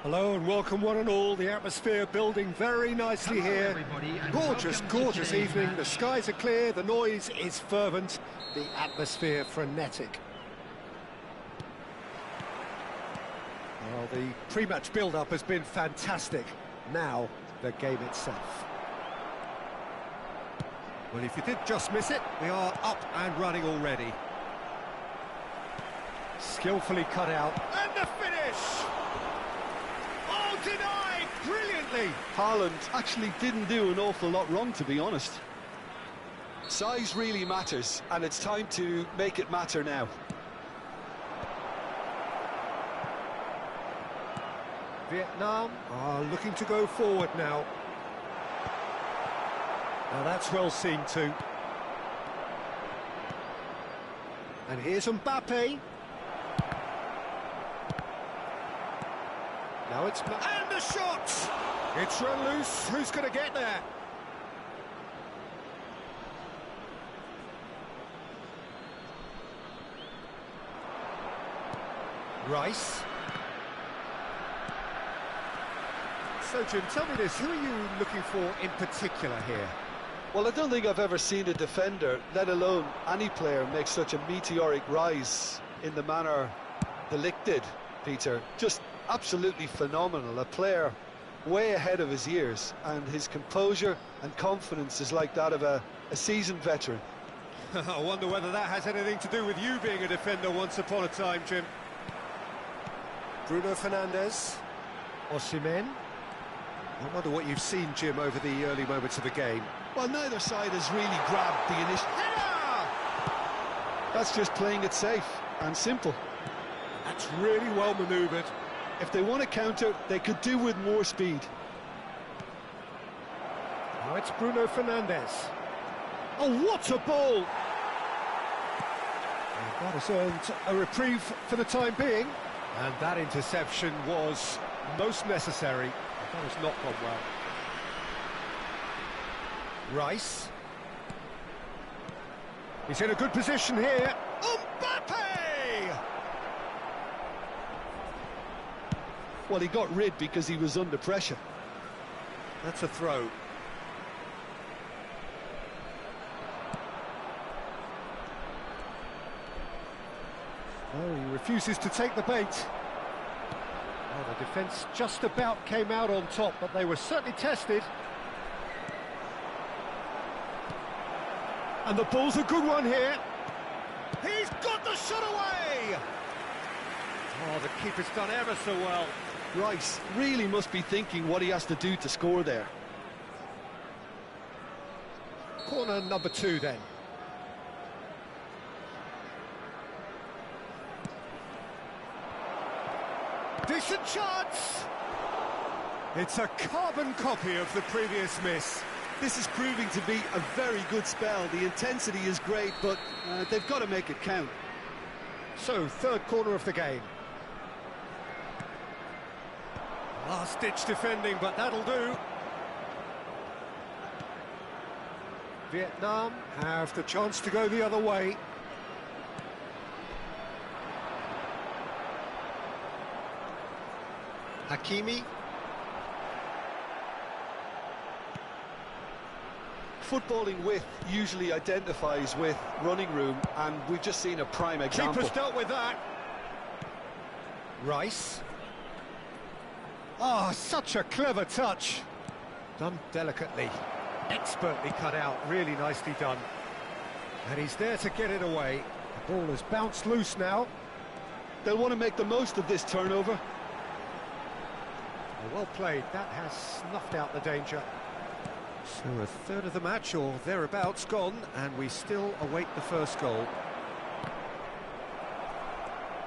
Hello and welcome one and all. The atmosphere building very nicely here. Gorgeous, gorgeous evening. The skies are clear, the noise is fervent, the atmosphere frenetic. Well, the pre-match build-up has been fantastic. Now, the game itself. Well, if you did just miss it, we are up and running already. Skillfully cut out. And the finish! Oh, denied brilliantly! Haaland actually didn't do an awful lot wrong, to be honest. Size really matters, and it's time to make it matter now. Vietnam are looking to go forward now. Now that's well seen too. And here's Mbappe. Now it's... And the shot! It's run loose. Who's going to get there? Rice. So, Jim, tell me this, who are you looking for in particular here? Well, I don't think I've ever seen a defender, let alone any player, make such a meteoric rise in the manner De Ligt did, Peter. Just absolutely phenomenal. A player way ahead of his years, and his composure and confidence is like that of a seasoned veteran. I wonder whether that has anything to do with you being a defender once upon a time, Jim. Bruno Fernandes. Osimhen. I wonder what you've seen, Jim, over the early moments of the game. Well, neither side has really grabbed the initiative. That's just playing it safe and simple. That's really well manoeuvred. If they want to counter, they could do with more speed. Now it's Bruno Fernandes. Oh, what a ball! And that has earned a reprieve for the time being. And that interception was most necessary. That has not gone well. Rice. He's in a good position here. Mbappe! Well, he got rid because he was under pressure. That's a throw. Oh, he refuses to take the bait. Oh, the defence just about came out on top, but they were certainly tested. And the ball's a good one here. He's got the shot away! Oh, the keeper's done ever so well. Rice really must be thinking what he has to do to score there. Corner number 2 then. Decent chance! It's a carbon copy of the previous miss. This is proving to be a very good spell. The intensity is great, but they've got to make it count. So, third corner of the game. Last-ditch defending, but that'll do. Vietnam have the chance to go the other way. Hakimi. Footballing width usually identifies with running room, and we've just seen a prime example. Keeper's dealt with that. Rice. Ah, such a clever touch. Done delicately. Expertly cut out, really nicely done. And he's there to get it away. The ball has bounced loose now. They'll want to make the most of this turnover. Well played, that has snuffed out the danger. So a third of the match, or thereabouts, gone, and we still await the first goal.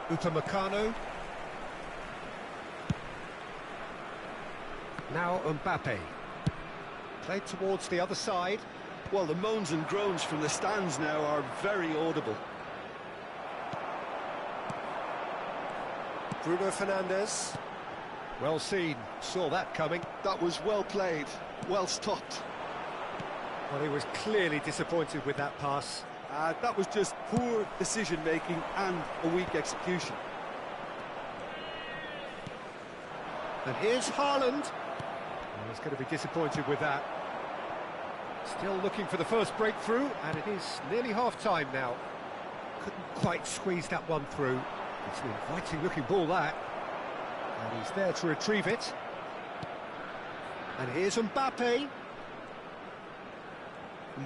Upamecano. Now Mbappe. Played towards the other side. Well, the moans and groans from the stands now are very audible. Bruno Fernandes. Well seen, saw that coming. That was well played, well stopped. Well, he was clearly disappointed with that pass. That was just poor decision-making and a weak execution. And here's Haaland. Oh, he's going to be disappointed with that. Still looking for the first breakthrough, and it is nearly half-time now. Couldn't quite squeeze that one through. It's an inviting-looking ball, that. And he's there to retrieve it. And here's Mbappe.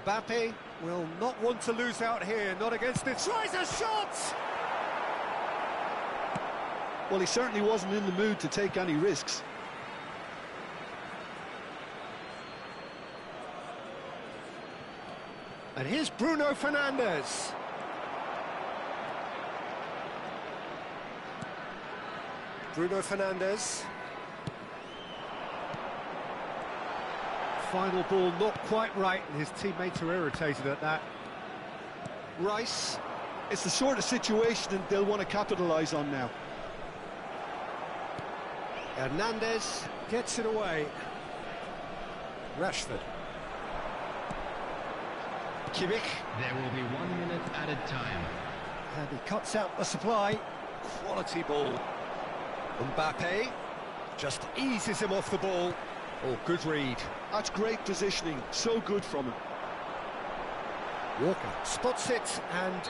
Mbappe will not want to lose out here, not against it. Tries a shot! Well, he certainly wasn't in the mood to take any risks. And here's Bruno Fernandes. Bruno Fernandes. Final ball not quite right, and his teammates are irritated at that. Rice, it's the sort of situation that they'll want to capitalise on now. Hernandez gets it away. Rashford. Kimmich. There will be 1 minute added time. And he cuts out the supply. Quality ball. Mbappe just eases him off the ball. Oh, good read. That's great positioning, so good from him. Walker spots it, and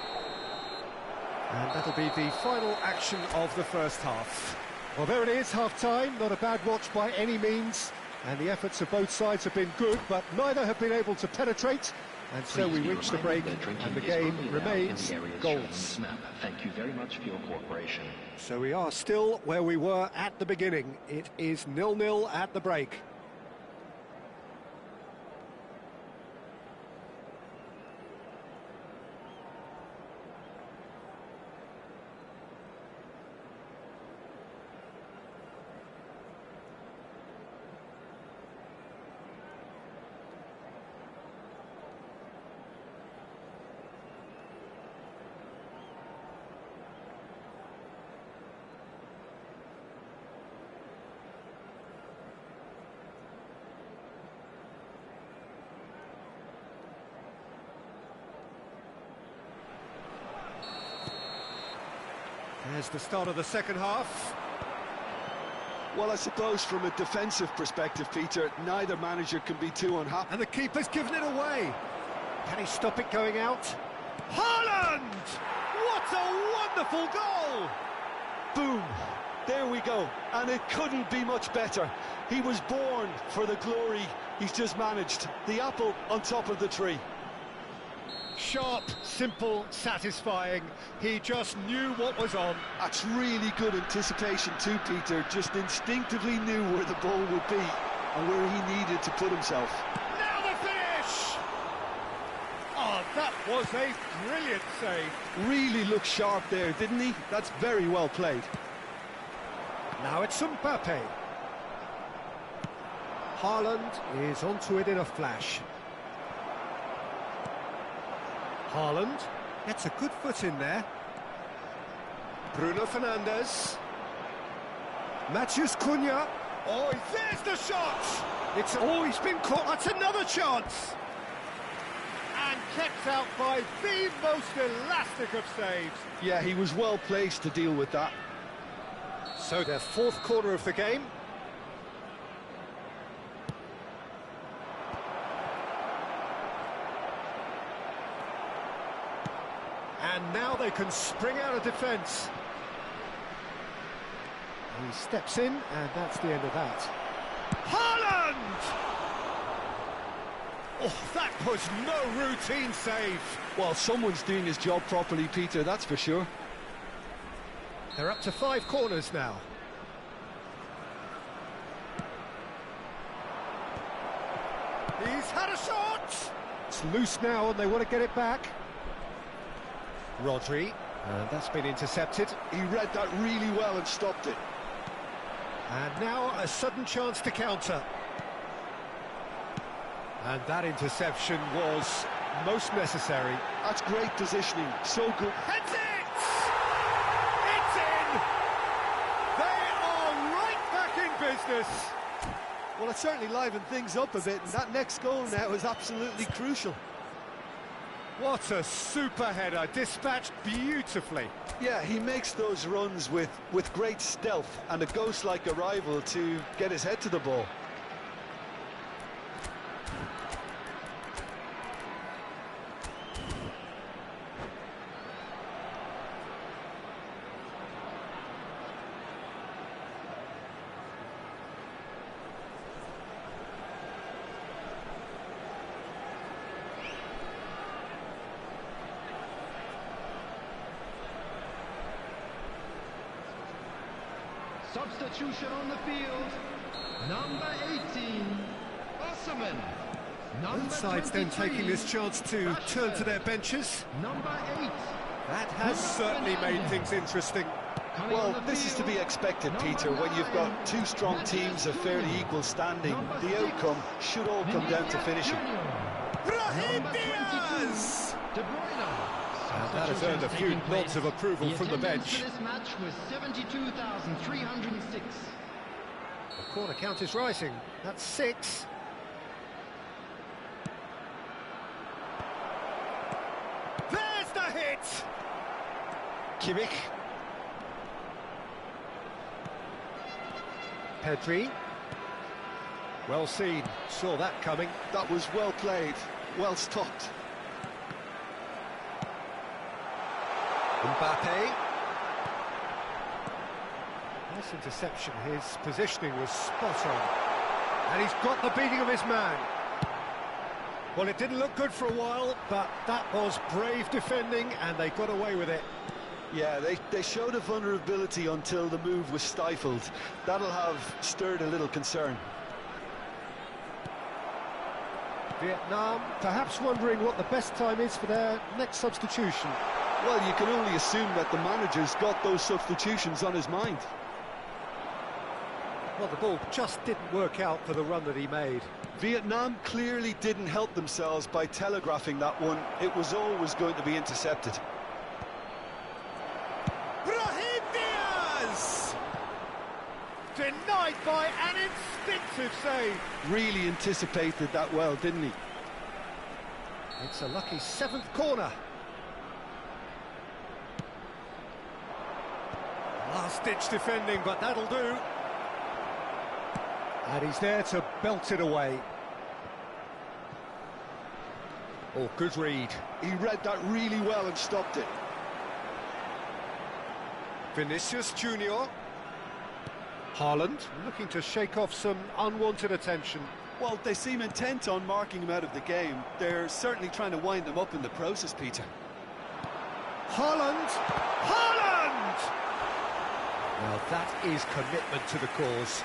that'll be the final action of the first half. Well, there it is, half-time. Not a bad watch by any means, and the efforts of both sides have been good, but neither have been able to penetrate. And so we reach the break, and the game remains goals. Thank you very much for your cooperation. So we are still where we were at the beginning. It is 0-0 at the break. There's the start of the second half. Well, I suppose from a defensive perspective, Peter, neither manager can be too unhappy. And the keeper's given it away. Can he stop it going out? Haaland! What a wonderful goal! Boom! There we go. And it couldn't be much better. He was born for the glory he's just managed. The apple on top of the tree. Sharp, simple, satisfying. He just knew what was on. That's really good anticipation too, Peter. Just instinctively knew where the ball would be and where he needed to put himself. Now the finish! Oh, that was a brilliant save. Really looked sharp there, didn't he? That's very well played. Now it's Mbappe. Haaland is onto it in a flash. Haaland gets a good foot in there. Bruno Fernandes. Matheus Cunha. Oh, there's the shot! He's been caught. That's another chance! And kept out by the most elastic of saves. Yeah, he was well placed to deal with that. So their fourth corner of the game. And now they can spring out of defence. He steps in, and that's the end of that. Haaland! Oh, that was no routine save. Well, someone's doing his job properly, Peter, that's for sure. They're up to 5 corners now. He's had a shot! It's loose now, and they want to get it back. Rodri, and that's been intercepted. He read that really well and stopped it. And now a sudden chance to counter. And that interception was most necessary. That's great positioning, so good. Heads it! It's in! They are right back in business. Well, it certainly livened things up a bit, and that next goal now is absolutely crucial. What a super header, dispatched beautifully. Yeah, he makes those runs with great stealth and a ghost-like arrival to get his head to the ball. Substitution on the field. Number 18, Osman. Both sides then taking this chance to turn to their benches. Number 8. That has certainly made things interesting. Well, this is to be expected, Peter, when you've got two strong teams of fairly equal standing. The outcome should all come down to finishing. Brahim Diaz! De Bruyne. And that has earned a few nods of approval from the bench. This match was 72,306. The corner count is rising. That's 6. There's the hit! Kimmich. Pedri. Well seen. Saw that coming. That was well played, well stopped. Mbappe. Nice interception. His positioning was spot on. And he's got the beating of his man. Well, it didn't look good for a while, but that was brave defending, and they got away with it. Yeah, they showed a vulnerability until the move was stifled. That'll have stirred a little concern. Vietnam perhaps wondering what the best time is for their next substitution. Well, you can only assume that the manager's got those substitutions on his mind. Well, the ball just didn't work out for the run that he made. Vietnam clearly didn't help themselves by telegraphing that one. It was always going to be intercepted. Brahim Diaz! Denied by an instinctive save. Really anticipated that well, didn't he? It's a lucky 7th corner. Last-ditch defending, but that'll do. And he's there to belt it away. Oh, good read. He read that really well and stopped it. Vinicius Junior. Haaland looking to shake off some unwanted attention. Well, they seem intent on marking him out of the game. They're certainly trying to wind him up in the process, Peter. Haaland! Haaland! Well, that is commitment to the cause.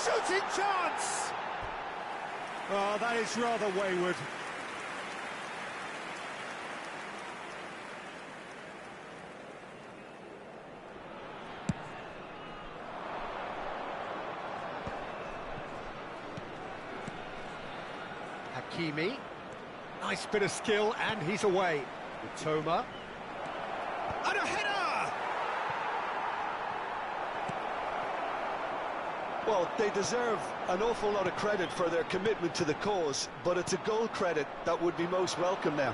Shooting chance! Oh, that is rather wayward. Hakimi. Nice bit of skill, and he's away. Toma. And a header! Well, they deserve an awful lot of credit for their commitment to the cause, but it's a goal credit that would be most welcome now.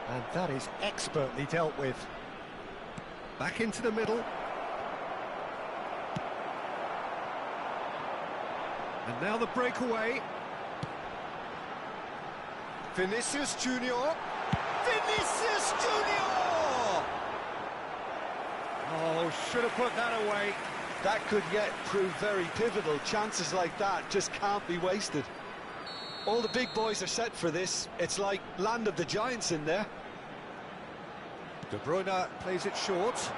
And that is expertly dealt with. Back into the middle. And now the breakaway. Vinicius Junior. Vinicius Junior! Oh, should have put that away. That could yet prove very pivotal. Chances like that just can't be wasted. All the big boys are set for this. It's like land of the giants in there. De Bruyne plays it short.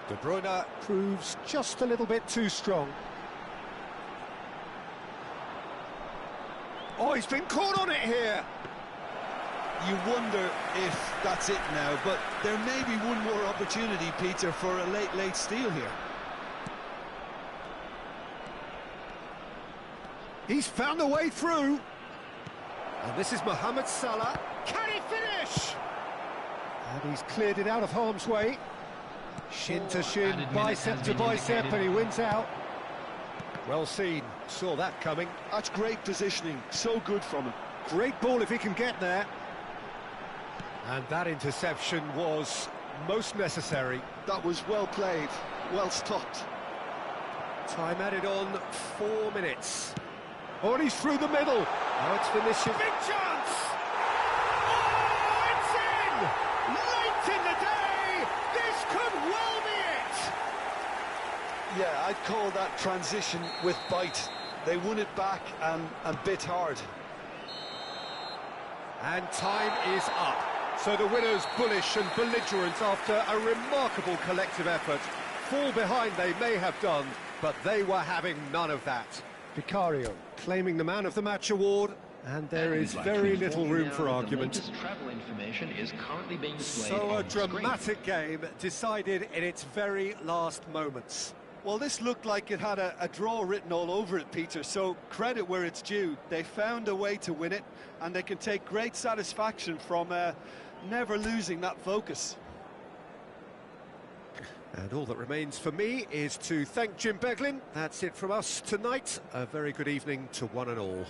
De Bruyne proves just a little bit too strong. Oh, he's been caught on it here. You wonder if that's it now, but there may be one more opportunity, Peter, for a late steal here. He's found a way through. And this is Mohamed Salah. Can he finish? And he's cleared it out of harm's way. Shin to shin, added minute bicep has to been bicep, indicated. and he wins out. Well seen, saw that coming. That's great positioning, so good from him. Great ball if he can get there. And that interception was most necessary. That was well played, well stopped. Time added on 4 minutes. Oh, and he's through the middle. Now it's Vinicius. Big chance! Oh, it's in! Late in the day! This could well be it! Yeah, I'd call that transition with bite. They won it back and bit hard. And time is up. So the winners bullish and belligerent after a remarkable collective effort. Fall behind they may have done, but they were having none of that. Vicario claiming the Man of the Match award, and there is very little room for argument. The latest travel information is currently being displayed So a on the screen. dramatic game decided in its very last moments. Well, this looked like it had a draw written all over it, Peter, so credit where it's due. They found a way to win it, and they can take great satisfaction from never losing that focus. And all that remains for me is to thank Jim Beglin. That's it from us tonight. A very good evening to one and all.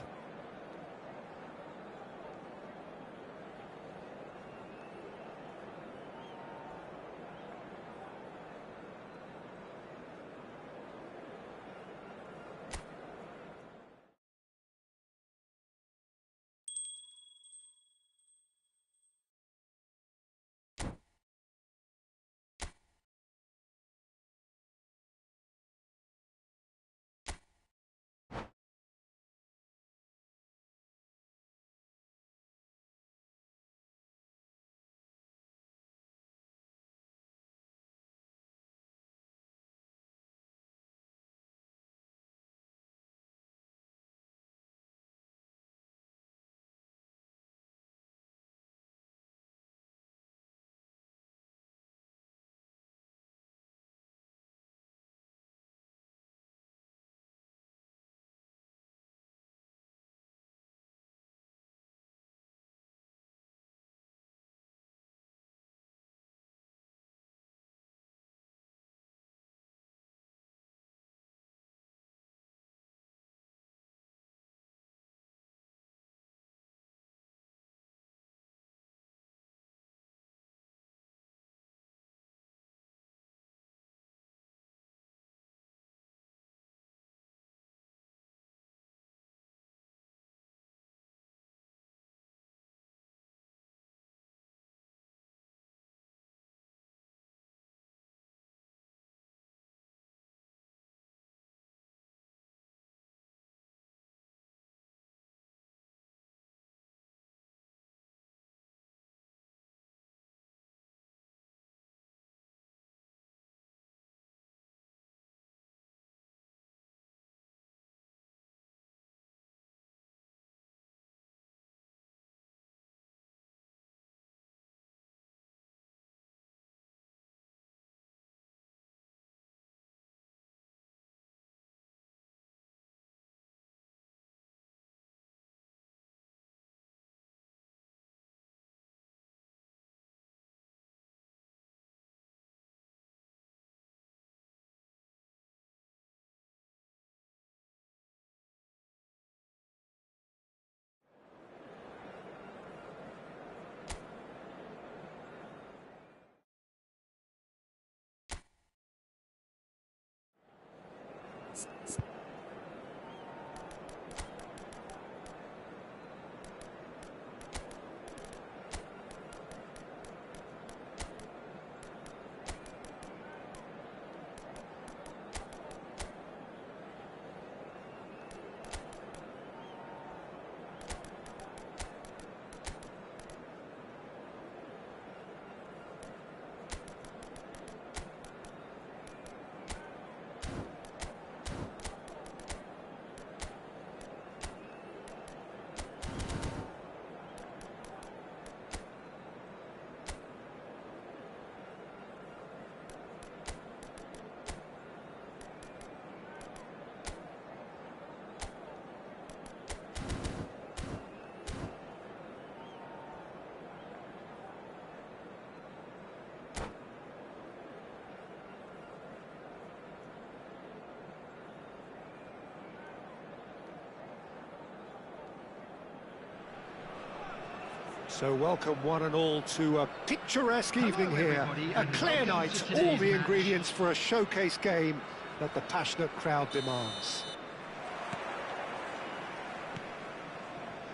So welcome one and all to a picturesque evening here. A clear night, all the ingredients for a showcase game that the passionate crowd demands.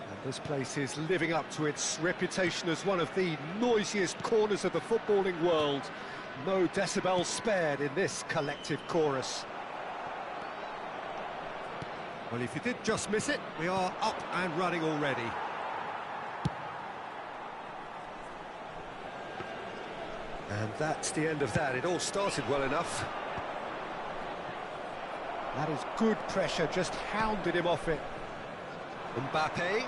And this place is living up to its reputation as one of the noisiest corners of the footballing world. No decibels spared in this collective chorus. Well, if you did just miss it, we are up and running already. And that's the end of that. It all started well enough. That is good pressure, just hounded him off it. Mbappe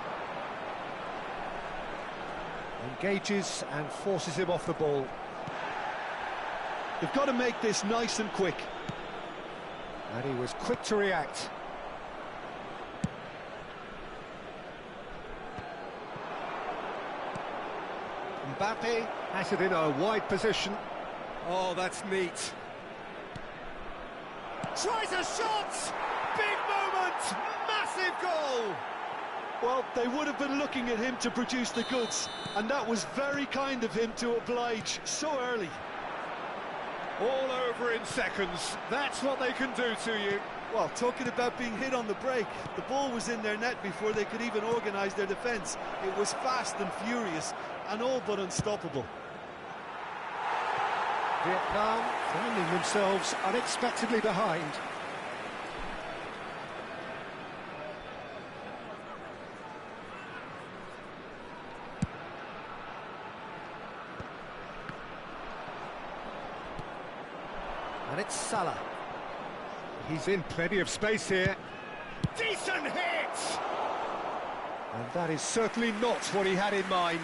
engages and forces him off the ball. They've got to make this nice and quick. And he was quick to react. Mbappe has it in a wide position. Oh, that's neat. Tries a shot! Big moment! Massive goal! Well, they would have been looking at him to produce the goods, and that was very kind of him to oblige so early. All over in seconds. That's what they can do to you. Well, talking about being hit on the break, the ball was in their net before they could even organise their defence. It was fast and furious, and all but unstoppable. Vietnam finding themselves unexpectedly behind. And it's Salah. He's in plenty of space here. Decent hit! And that is certainly not what he had in mind.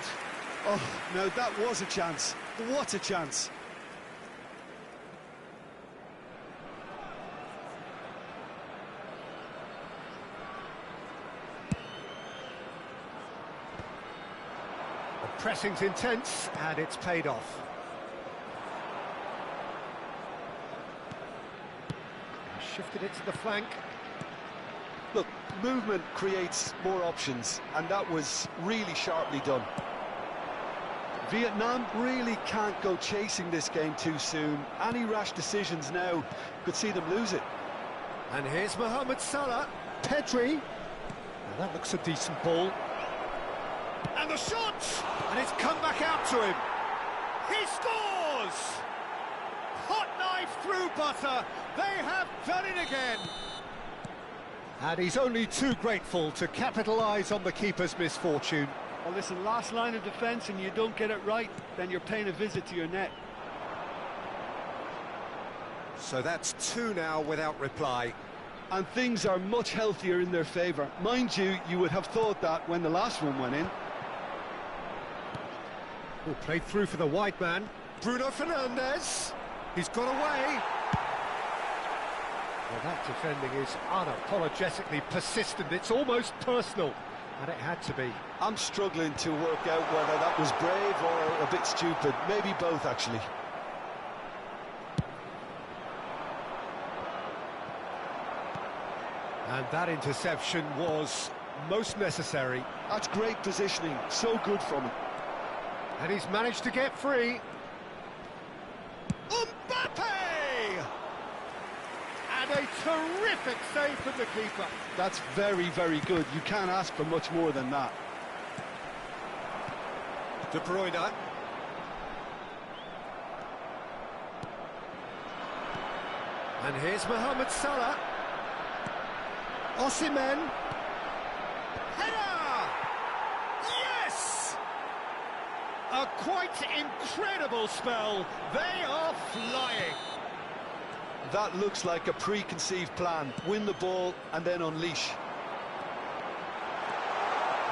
Oh, no, that was a chance. What a chance. The pressing's intense, and it's paid off. Shifted it to the flank. Look, movement creates more options, and that was really sharply done. Vietnam really can't go chasing this game too soon. Any rash decisions now could see them lose it. And here's Mohamed Salah. Pedri. Now that looks a decent ball. And the shot! And it's come back out to him. He scores! Hot knife through butter. They have done it again. And he's only too grateful to capitalise on the keeper's misfortune. Well, listen, last line of defence and you don't get it right, then you're paying a visit to your net. So that's two now without reply. And things are much healthier in their favour. Mind you, you would have thought that when the last one went in. Oh, played through for the wide man. Bruno Fernandes. He's got away. Well, that defending is unapologetically persistent. It's almost personal, and it had to be. I'm struggling to work out whether that was brave or a bit stupid. Maybe both, actually. And that interception was most necessary. That's great positioning. So good from him. And he's managed to get free. Mbappe! And a terrific save from the keeper. That's very, very good. You can't ask for much more than that. De Bruyne. And here's Mohamed Salah. Osimhen. Header! Yes! A quite incredible spell. They are flying. That looks like a preconceived plan. Win the ball and then unleash.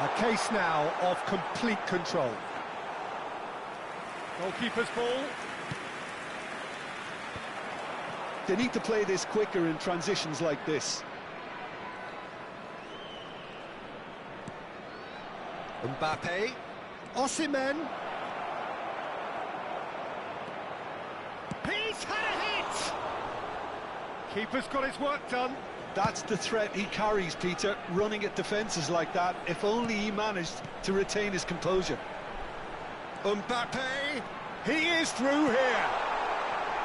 A case now of complete control. Goalkeeper's ball. They need to play this quicker in transitions like this. Mbappe. Osimhen. He's had a hit! Keeper's got his work done. That's the threat he carries, Peter, running at defences like that, if only he managed to retain his composure. Mbappe, he is through here.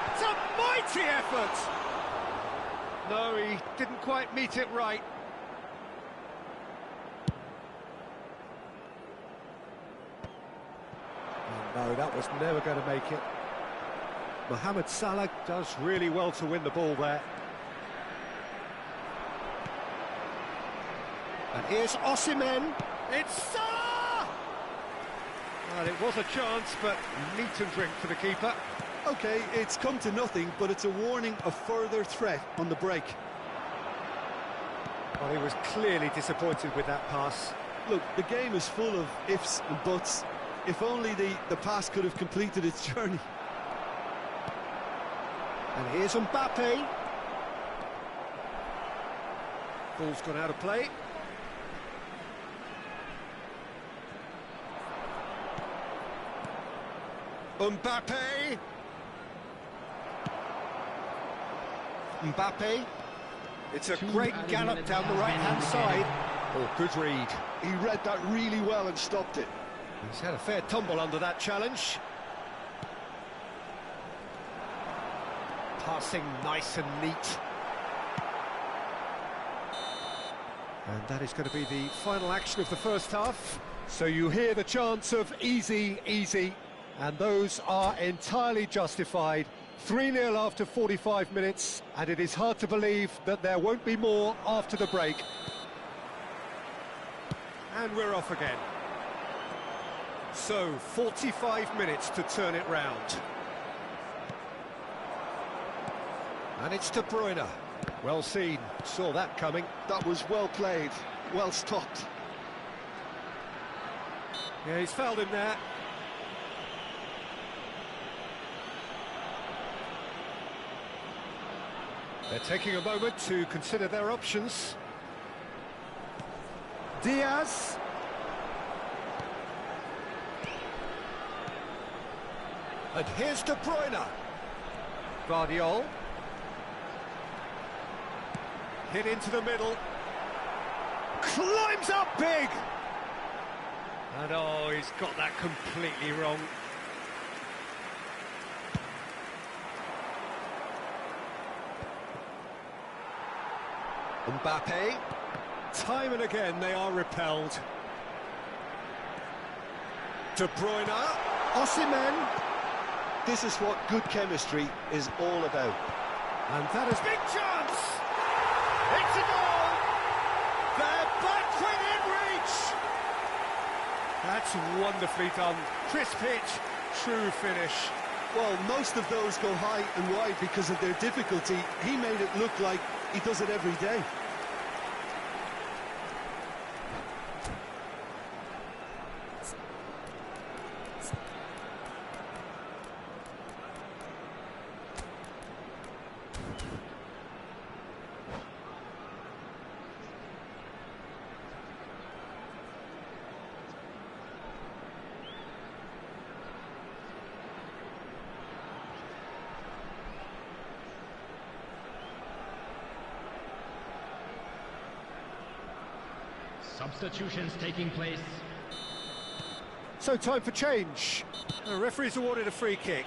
It's a mighty effort. No, he didn't quite meet it right. Oh, no, that was never going to make it. Mohamed Salah does really well to win the ball there. And here's Osimhen. It's Salah! Well, it was a chance, but meat and drink for the keeper. OK, it's come to nothing, but it's a warning of further threat on the break. Well, he was clearly disappointed with that pass. Look, the game is full of ifs and buts. If only the pass could have completed its journey. And here's Mbappe. Ball's gone out of play. Mbappe. Mbappe. It's a great gallop down the right-hand side. Oh, good read. He read that really well and stopped it. He's had a fair tumble under that challenge. Passing nice and neat. And that is going to be the final action of the first half. So you hear the chants of easy, easy, and those are entirely justified. 3-0 after 45 minutes, and it is hard to believe that there won't be more after the break. And we're off again. So, 45 minutes to turn it round. And it's De Bruyne. Well seen, saw that coming. That was well played, well stopped. Yeah, he's fouled him there. They're taking a moment to consider their options. Diaz. And here's De Bruyne. Guardiola. Hit into the middle. Climbs up big. And oh, he's got that completely wrong. Mbappe. Time and again they are repelled. De Bruyne. Osimhen. This is what good chemistry is all about. And that is big chance! It's a goal! They're back within reach! That's wonderfully done. Crisp hit, true finish. Well, most of those go high and wide because of their difficulty. He made it look like he does it every day. Substitutions taking place. So time for change. The referee's awarded a free kick.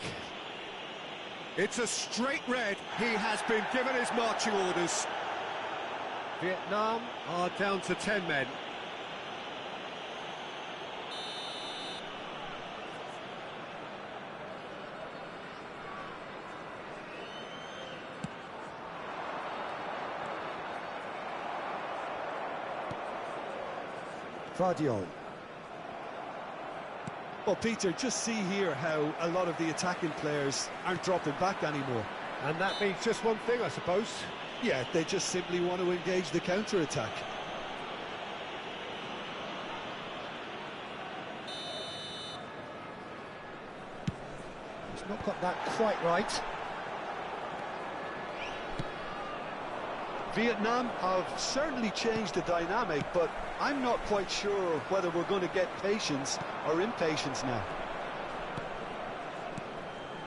It's a straight red. He has been given his marching orders. Vietnam are down to 10 men. Guardiola. Well, Peter, just see here how a lot of the attacking players aren't dropping back anymore. And that means just one thing, I suppose. Yeah, they just simply want to engage the counter-attack. He's not got that quite right. Vietnam have certainly changed the dynamic, but I'm not quite sure whether we're going to get patience or impatience now.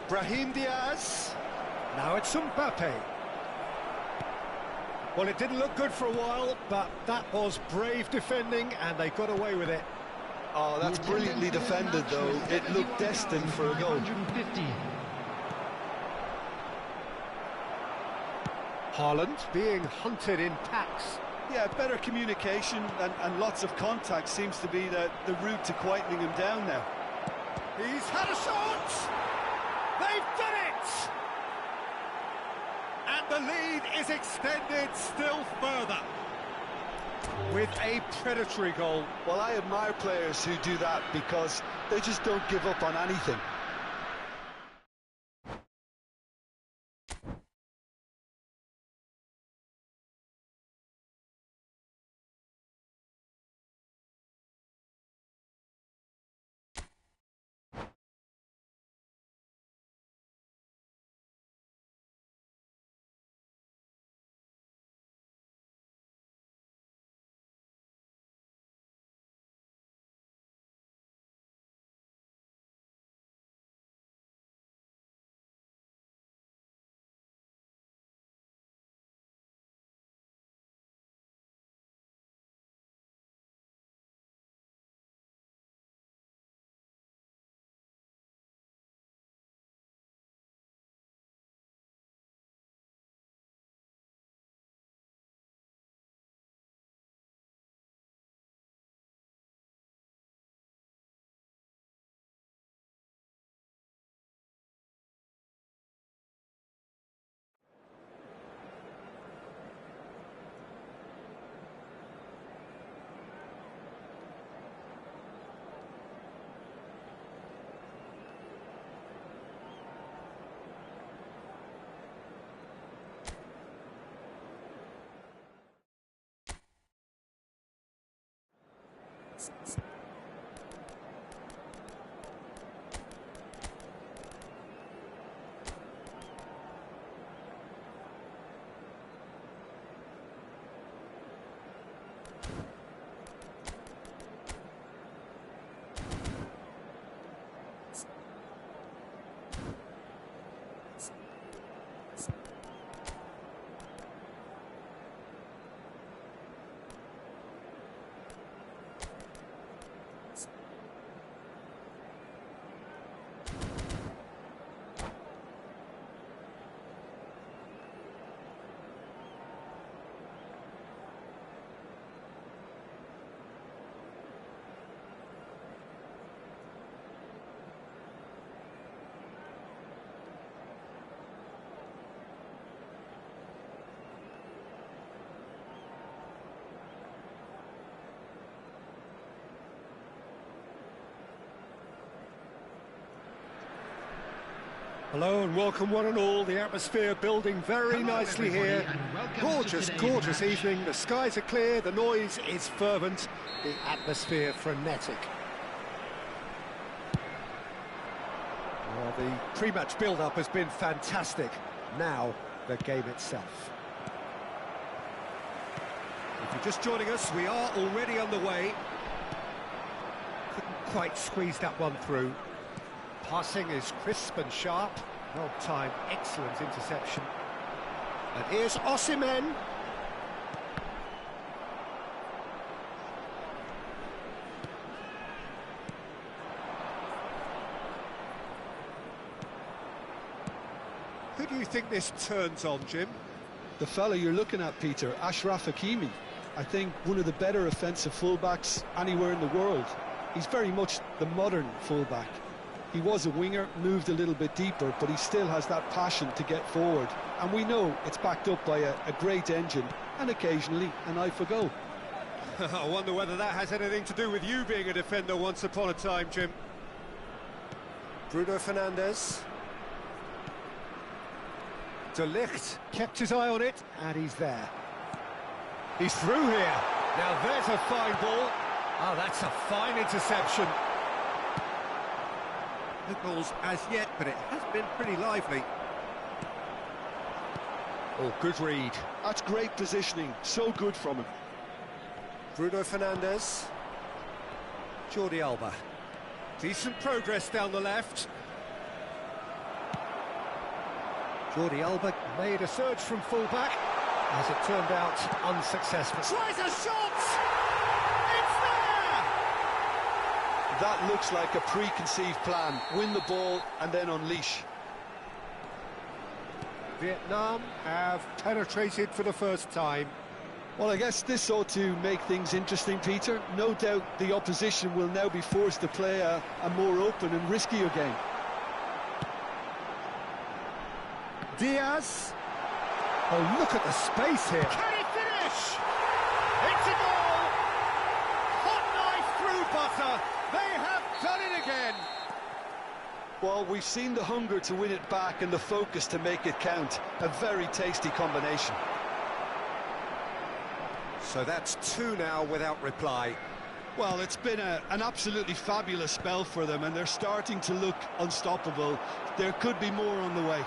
Brahim Diaz. Now it's Mbappe. Well, it didn't look good for a while, but that was brave defending, and they got away with it. Oh, that's brilliantly defended, though. It looked destined for a goal. 150. Haaland being hunted in packs. Yeah, better communication and lots of contact seems to be the route to quietening him down now. He's had a shot! They've done it! And the lead is extended still further with a predatory goal. Well, I admire players who do that because they just don't give up on anything. Hello and welcome one and all. The atmosphere building very nicely here. Gorgeous, gorgeous evening. The skies are clear, the noise is fervent, the atmosphere frenetic. Well, the pre-match build-up has been fantastic. Now, the game itself. If you're just joining us, we are already underway. Couldn't quite squeeze that one through. Passing is crisp and sharp. Well timed, excellent interception. And here's Osimhen. Who do you think this turns on, Jim? The fella you're looking at, Peter, Achraf Hakimi. I think one of the better offensive fullbacks anywhere in the world. He's very much the modern fullback. He was a winger, moved a little bit deeper, but he still has that passion to get forward. And we know it's backed up by a great engine and occasionally an eye for goal. I wonder whether that has anything to do with you being a defender once upon a time, Jim. Bruno Fernandes. De Ligt kept his eye on it, and he's there. He's through here. Now there's a fine ball. Oh, that's a fine interception. No goals as yet, but it has been pretty lively. Oh, good read. That's great positioning, so good from him. Bruno Fernandes. Jordi Alba. Decent progress down the left. Jordi Alba made a surge from full-back. As it turned out, unsuccessful. Tries a shot! It's there! That looks like a preconceived plan. Win the ball and then unleash. Vietnam have penetrated for the first time. Well, I guess this ought to make things interesting, Peter. No doubt the opposition will now be forced to play a more open and riskier game. Diaz. Oh, look at the space here. Can he finish? It's a goal! Hot knife through butter. They have done it again. Well, we've seen the hunger to win it back and the focus to make it count. A very tasty combination. So that's two now without reply. Well, it's been an absolutely fabulous spell for them, and they're starting to look unstoppable. There could be more on the way.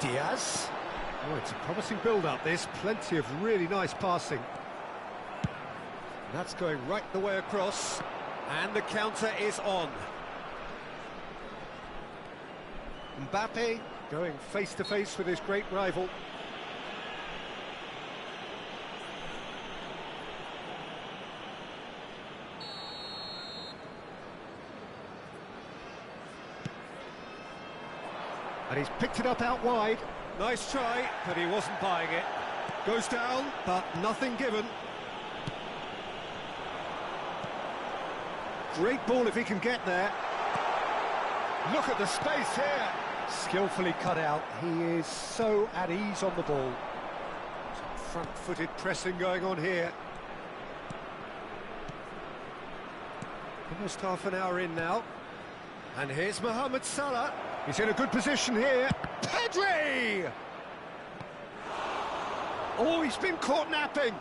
Diaz. Oh, it's a promising build-up, this. Plenty of really nice passing. That's going right the way across. And the counter is on. Mbappe going face-to-face with his great rival. And he's picked it up out wide. Nice try, but he wasn't buying it. Goes down, but nothing given. Great ball if he can get there. Look at the space here. Skillfully cut out. He is so at ease on the ball. Some front-footed pressing going on here. Almost half an hour in now. And here's Mohamed Salah. He's in a good position here. Pedri! Oh, he's been caught napping.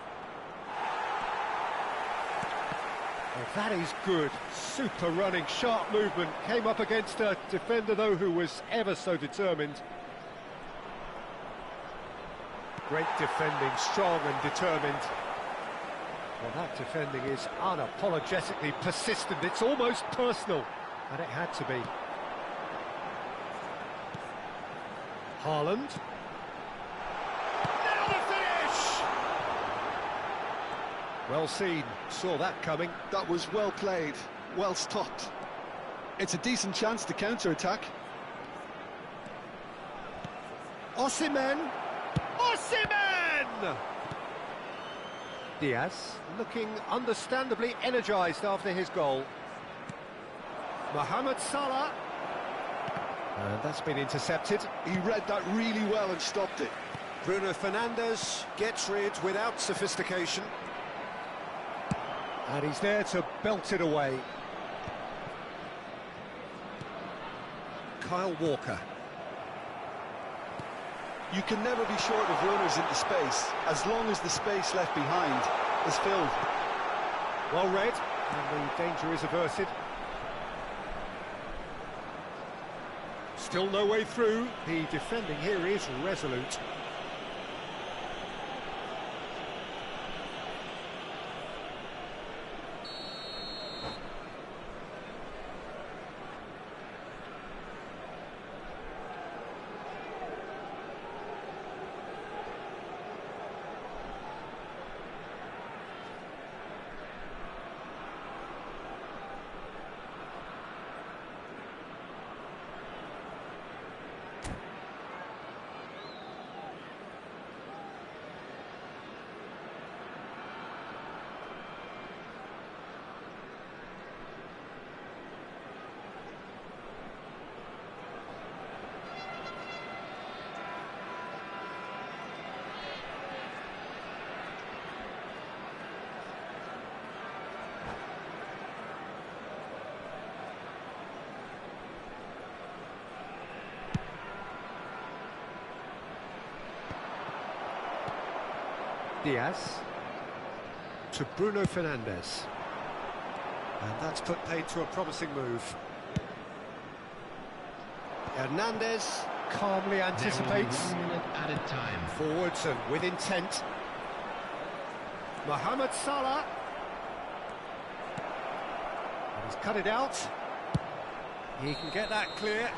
Oh, that is good. Super running, sharp movement. Came up against a defender, though, who was ever so determined. Great defending, strong and determined. Well, that defending is unapologetically persistent. It's almost personal, and it had to be. Haaland. Now the finish! Well seen, saw that coming. That was well played, well stopped. It's a decent chance to counter-attack. Osimhen! Osimhen! Diaz looking understandably energised after his goal. Mohamed Salah. And that's been intercepted. He read that really well and stopped it. Bruno Fernandes gets rid without sophistication. And he's there to belt it away. Kyle Walker. You can never be short of runners into space, as long as the space left behind is filled. Well read, and the danger is averted. Still no way through. The defending here is resolute. Diaz to Bruno Fernandes, and that's put paid to a promising move. Hernandez calmly anticipates. 1 minute added time. Forwards and with intent. Mohamed Salah. And he's cut it out. He can get that clear.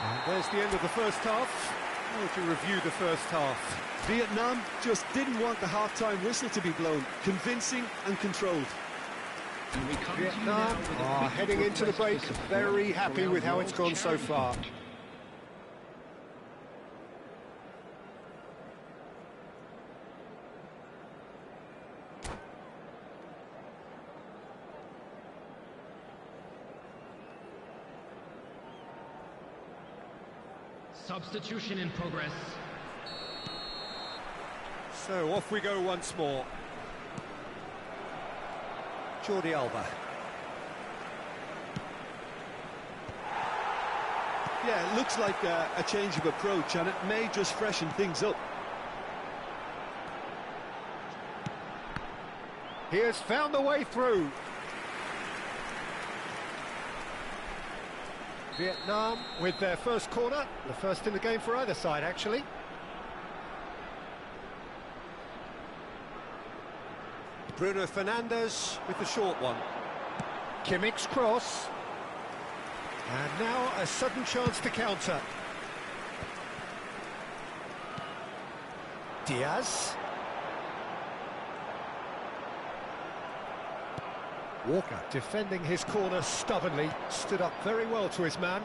And there's the end of the first half. How would you review the first half? Vietnam just didn't want the half-time whistle to be blown. Convincing and controlled. And we come to you now Vietnam with a are quick heading into the request break, to support very happy our with how it's World gone so far. Champions. Substitution in progress. So off we go once more. Jordi Alba. Yeah, it looks like a change of approach, and it may just freshen things up. He has found the way through. Vietnam with their first corner, the first in the game for either side, actually. Bruno Fernandes with the short one. Kimmich's cross. And now a sudden chance to counter. Diaz. Walker defending his corner stubbornly, stood up very well to his man.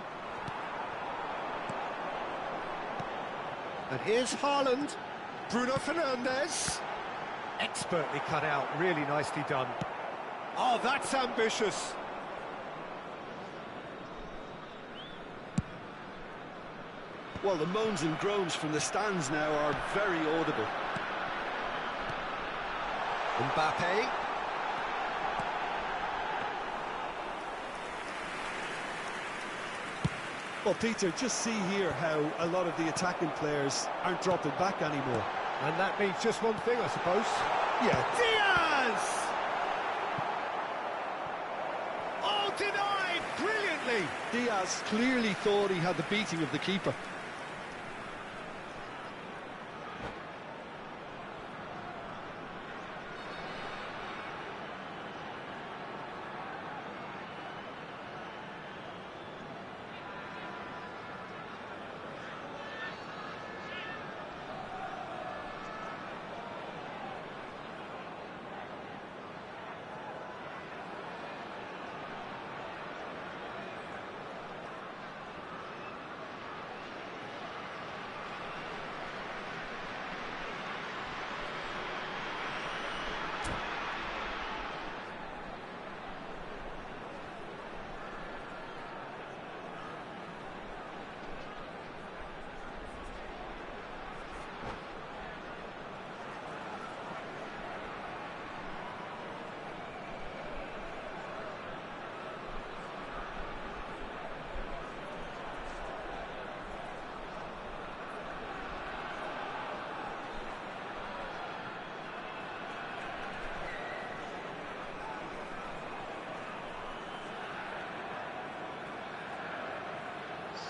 And here's Haaland. Bruno Fernandes. Expertly cut out, really nicely done. Oh, that's ambitious. Well, the moans and groans from the stands now are very audible. Mbappe. Well, Peter, just see here how a lot of the attacking players aren't dropping back anymore. And that means just one thing, I suppose. Yeah. Diaz! Oh, denied brilliantly! Diaz clearly thought he had the beating of the keeper.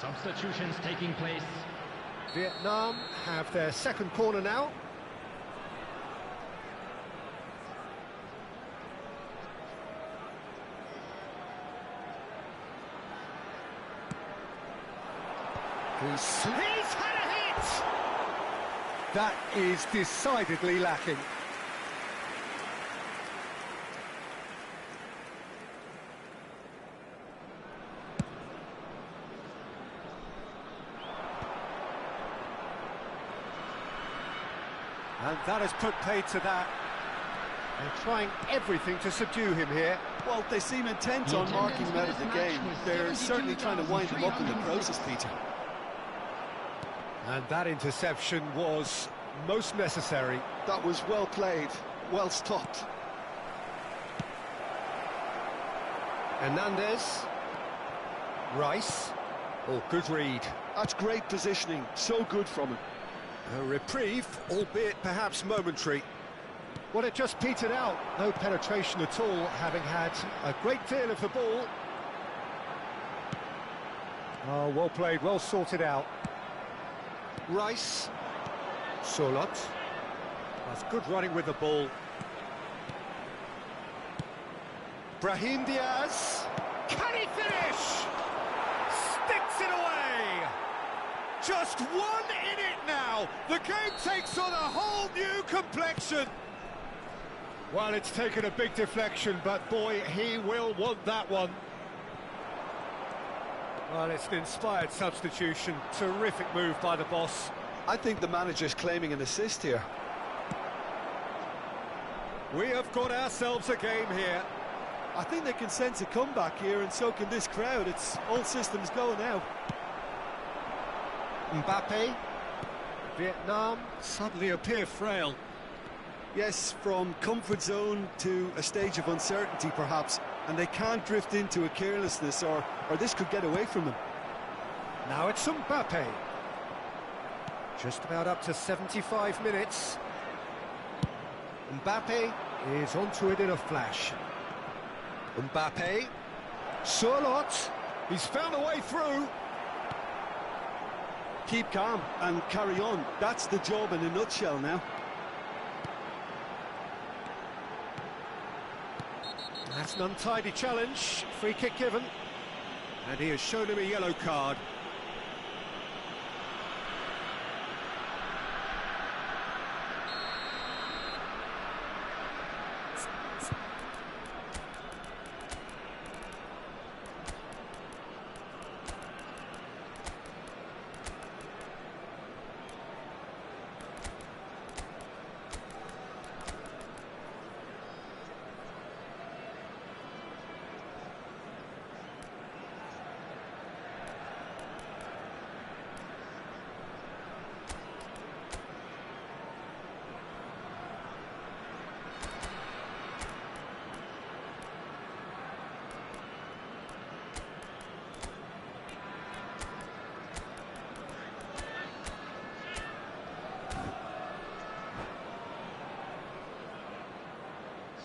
Substitutions taking place. Vietnam have their second corner now. He's had a hit! That is decidedly lacking. And that has put paid to that. They're trying everything to subdue him here. Well, they seem intent on marking him out of the game. They're certainly trying to wind him up in the process, Peter. And that interception was most necessary. That was well played, well stopped. Hernandez. Rice. Oh, good read. That's great positioning, so good from him. A reprieve, albeit perhaps momentary. Well, it just petered out. No penetration at all, having had a great deal of the ball. Oh, well played, well sorted out. Rice. Solot. That's good running with the ball. Brahim Diaz. Can he finish? Sticks it away. Just 1 in it now. The game takes on a whole new complexion. Well, it's taken a big deflection, but boy, he will want that one. Well, it's an inspired substitution. Terrific move by the boss. I think the manager's claiming an assist here. We have got ourselves a game here. I think they can sense a comeback here, and so can this crowd. It's all systems go now. Mbappe. Vietnam suddenly appear frail. Yes, from comfort zone to a stage of uncertainty, perhaps, and they can't drift into a carelessness, or this could get away from them. Now it's Mbappe. Just about up to 75 minutes. Mbappe is onto it in a flash. Mbappe. Surlot. He's found a way through. Keep calm and carry on. That's the job in a nutshell now. That's an untidy challenge. Free kick given. And he has shown him a yellow card.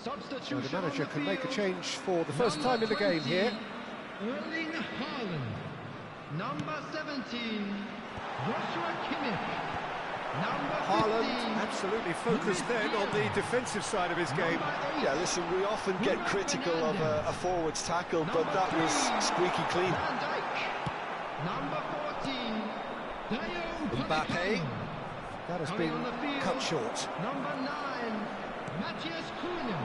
Substitution. So the manager can make a change for the first time in the game here. Erling Haaland. Number 17, Joshua Kimmich. Number 15. Haaland absolutely focused then on the defensive side of his game. Yeah, listen, we often get critical of a forward's tackle, but that was squeaky clean. Van Dijk. Number 14, Dayot Mbappe. Upamecano. That has Coming been on the field, cut short. Number 9, Matthias Cunha.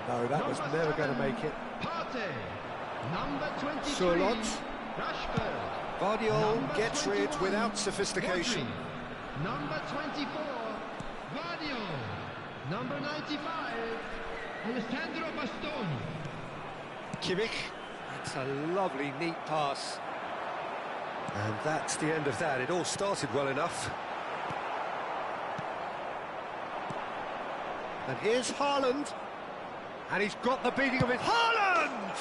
No, that was Number never going to 7, make it. Partey. Number 23, Surlot. Rashford. Guardiola Number gets rid 21, without sophistication. Rodri. Number 24, Guardiola. Number 95, Alessandro Bastoni. Kimmich. That's a lovely, neat pass. And that's the end of that. It all started well enough. And here's Haaland. And he's got the beating of it. Haaland!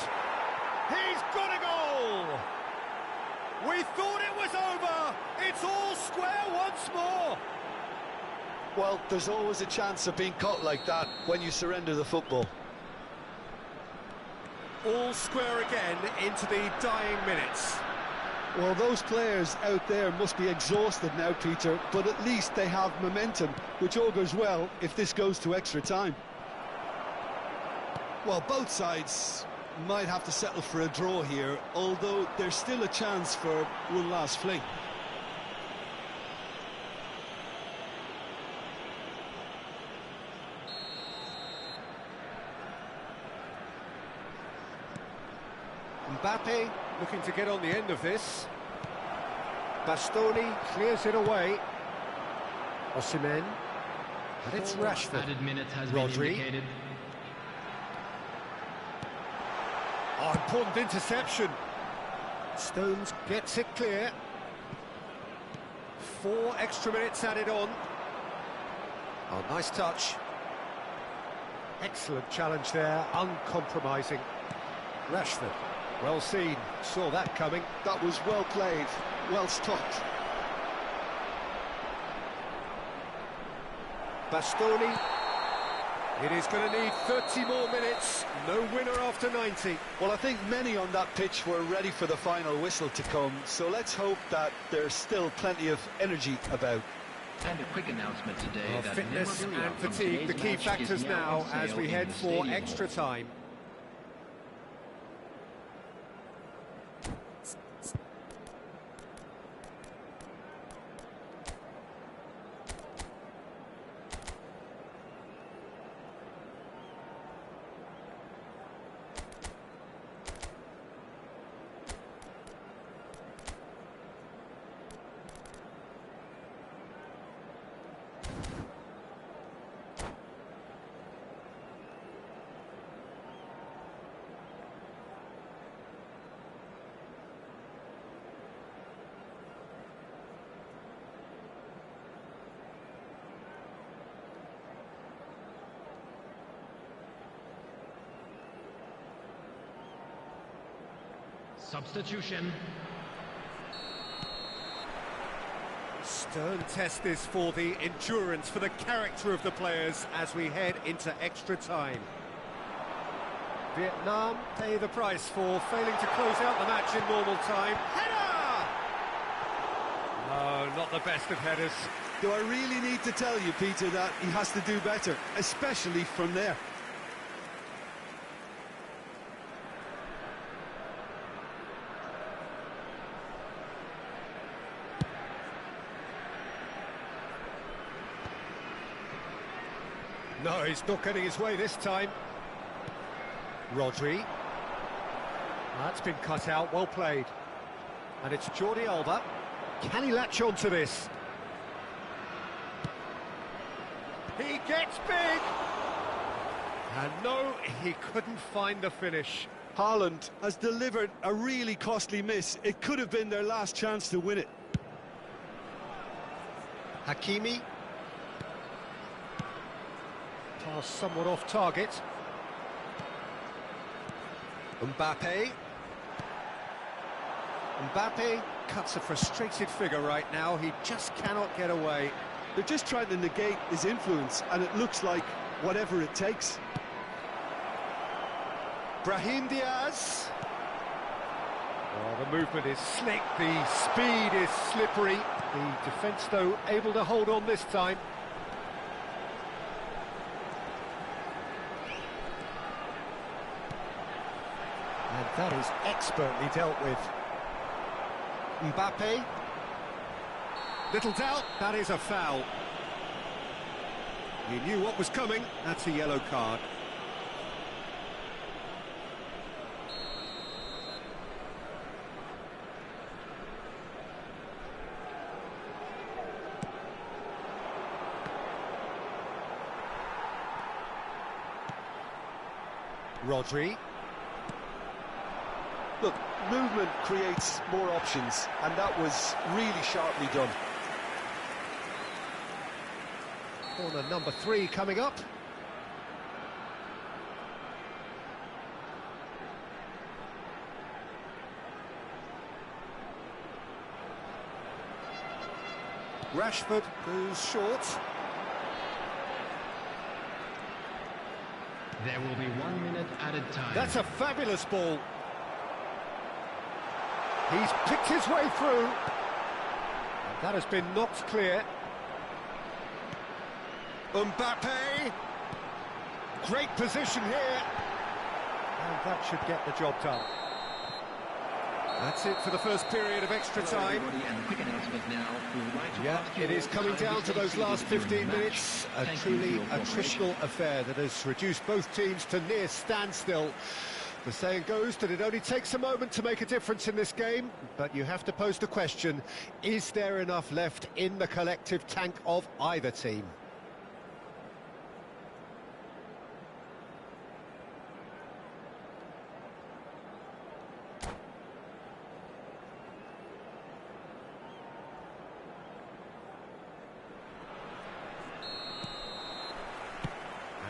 He's got a goal! We thought it was over. It's all square once more. Well, there's always a chance of being caught like that when you surrender the football. All square again into the dying minutes. Well, those players out there must be exhausted now, Peter, but at least they have momentum, which augurs well if this goes to extra time. Well, both sides might have to settle for a draw here, although there's still a chance for one last fling. Mbappe looking to get on the end of this. Bastoni clears it away. Osimhen. And it's Rashford. Added minutes has Rodri. been indicated. Oh, important interception. Stones gets it clear. 4 extra minutes added on. Oh, nice touch. Excellent challenge there, uncompromising. Rashford, well seen, saw that coming. That was well played, well stopped. Bastoni. It is going to need 30 more minutes. No winner after 90. Well, I think many on that pitch were ready for the final whistle to come, so let's hope that there's still plenty of energy about. And a quick announcement today that Fitness memorabilia and from fatigue, the today's key match factors is now on as sale we in head the for stadium extra hall. time. Substitution. Stern test this for the endurance, for the character of the players as we head into extra time. Vietnam pay the price for failing to close out the match in normal time. Header! No, not the best of headers. Do I really need to tell you, Peter, that he has to do better, especially from there? No, he's not getting his way this time. Rodri. That's been cut out, well played. And it's Jordi Alba. Can he latch on to this? He gets big! And no, he couldn't find the finish. Haaland has delivered a really costly miss. It could have been their last chance to win it. Hakimi. Pass somewhat off target. Mbappe. Mbappe cuts a frustrated figure right now. He just cannot get away. They're just trying to negate his influence, and it looks like whatever it takes. Brahim Diaz. Oh, the movement is slick, the speed is slippery. The defence, though, able to hold on this time. And that is expertly dealt with. Mbappe. Little doubt, that is a foul. He knew what was coming, that's a yellow card. Rodri. Look, movement creates more options, and that was really sharply done. Corner number 3 coming up. Rashford goes short. There will be 1 minute added time. That's a fabulous ball. He's picked his way through. And that has been knocked clear. Mbappe. Great position here. And that should get the job done. That's it for the first period of extra time. And a quick announcement now. We would like to Yeah, ask you it is coming how down to those mistakes last you did during 15 the match. minutes. A Thank you truly for your cooperation. attritional affair that has reduced both teams to near standstill. The saying goes that it only takes a moment to make a difference in this game, but you have to pose the question, is there enough left in the collective tank of either team?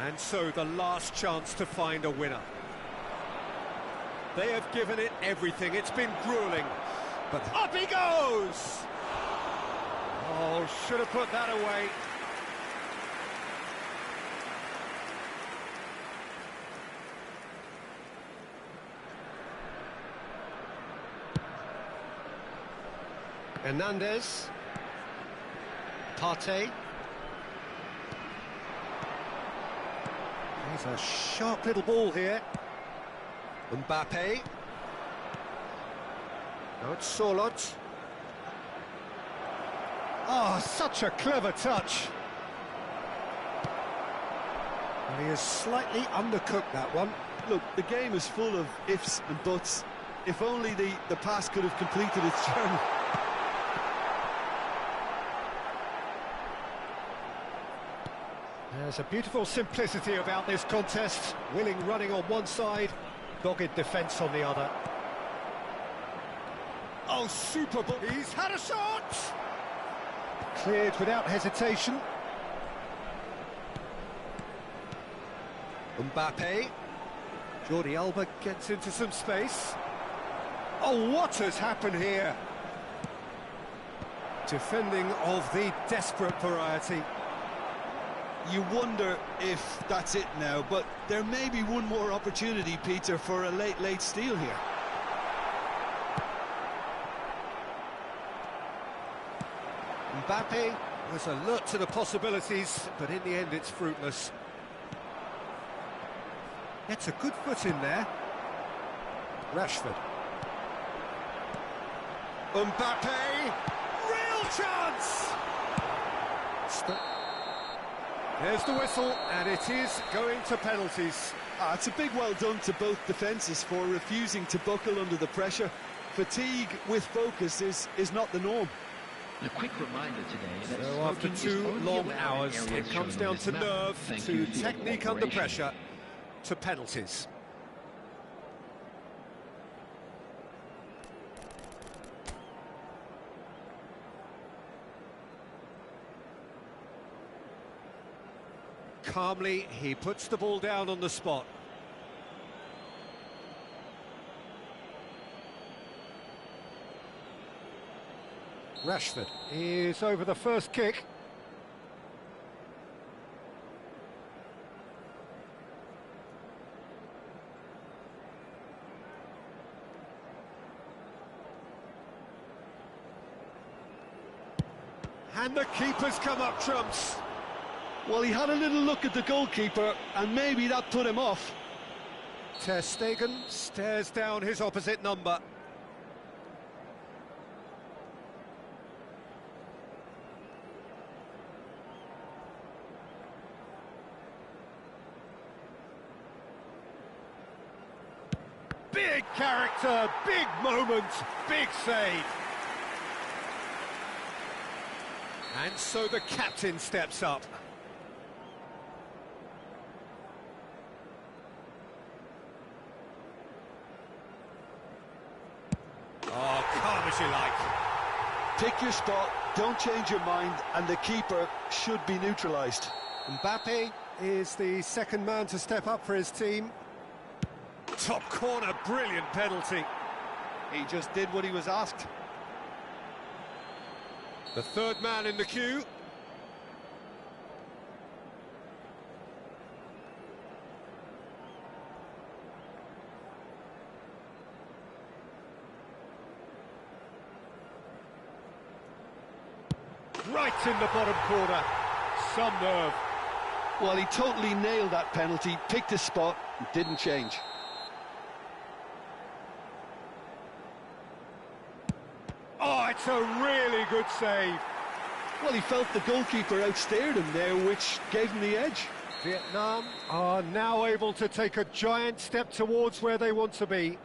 And so the last chance to find a winner. They have given it everything. It's been grueling. But up he goes! Oh, should have put that away. Hernandez. Partey. There's a sharp little ball here. Mbappe. Now it's Sorloth. Oh, such a clever touch. And he has slightly undercooked that one. Look, the game is full of ifs and buts. If only the pass could have completed its journey. There's a beautiful simplicity about this contest. Willing running on one side, dogged defence on the other. Oh, super ball. He's had a shot! Cleared without hesitation. Mbappe. Jordi Alba gets into some space. Oh, what has happened here? Defending of the desperate variety. You wonder if that's it now, but there may be one more opportunity, Peter, for a late steal here. Mbappe was alert to the possibilities, but in the end it's fruitless. Gets a good foot in there. Rashford. Mbappe! Real chance! There's the whistle, and it is going to penalties. It's a big well done to both defences for refusing to buckle under the pressure. Fatigue with focus is not the norm. A quick reminder today that So after smoking is 2 only long allowed in hours, areas it comes shown down on this to map. nerve, Thank to you for your technique under cooperation. pressure, to penalties. Calmly, he puts the ball down on the spot. Rashford is over the first kick. And the keeper's come up trumps. Well, he had a little look at the goalkeeper, and maybe that put him off. Ter Stegen stares down his opposite number. Big character, big moment, big save. And so the captain steps up. Oh, calm as you like. Pick your spot, don't change your mind, and the keeper should be neutralised. Mbappe is the second man to step up for his team. Top corner, brilliant penalty. He just did what he was asked. The third man in the queue. Right in the bottom corner. Some nerve. Well, he totally nailed that penalty, picked his spot, and didn't change. Oh, it's a really good save. Well, he felt the goalkeeper outstared him there, which gave him the edge. Vietnam are now able to take a giant step towards where they want to be.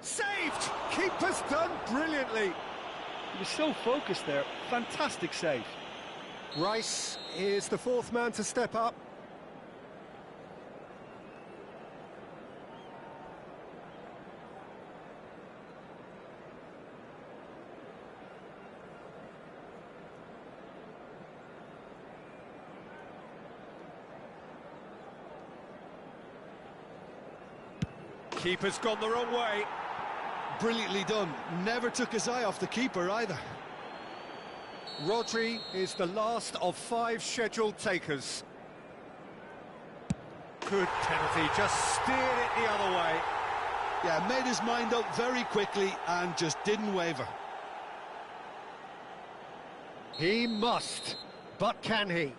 Saved! Keeper's done brilliantly. He was so focused there. Fantastic save. Rice is the fourth man to step up. Keeper's gone the wrong way. Brilliantly done. Never took his eye off the keeper either. Rodri is the last of 5 scheduled takers. Good penalty, just steered it the other way. Yeah, made his mind up very quickly and just didn't waver. He must, but can he?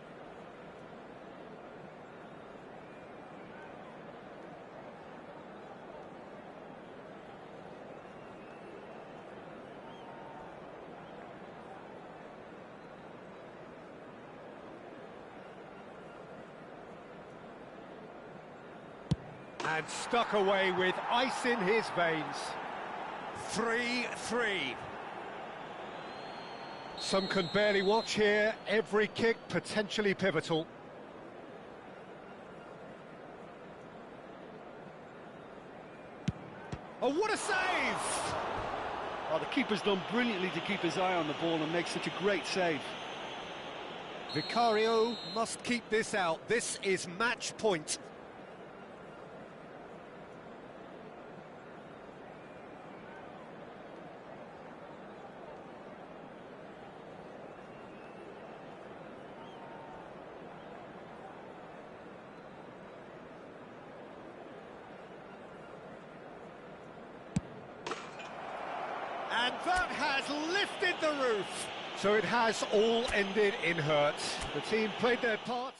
And stuck away with ice in his veins. 3-3. Some can barely watch here. Every kick potentially pivotal. Oh, what a save! Oh, the keeper's done brilliantly to keep his eye on the ball and make such a great save. Vicario must keep this out. This is match point. That has lifted the roof. So it has all ended in hurt. The team played their part.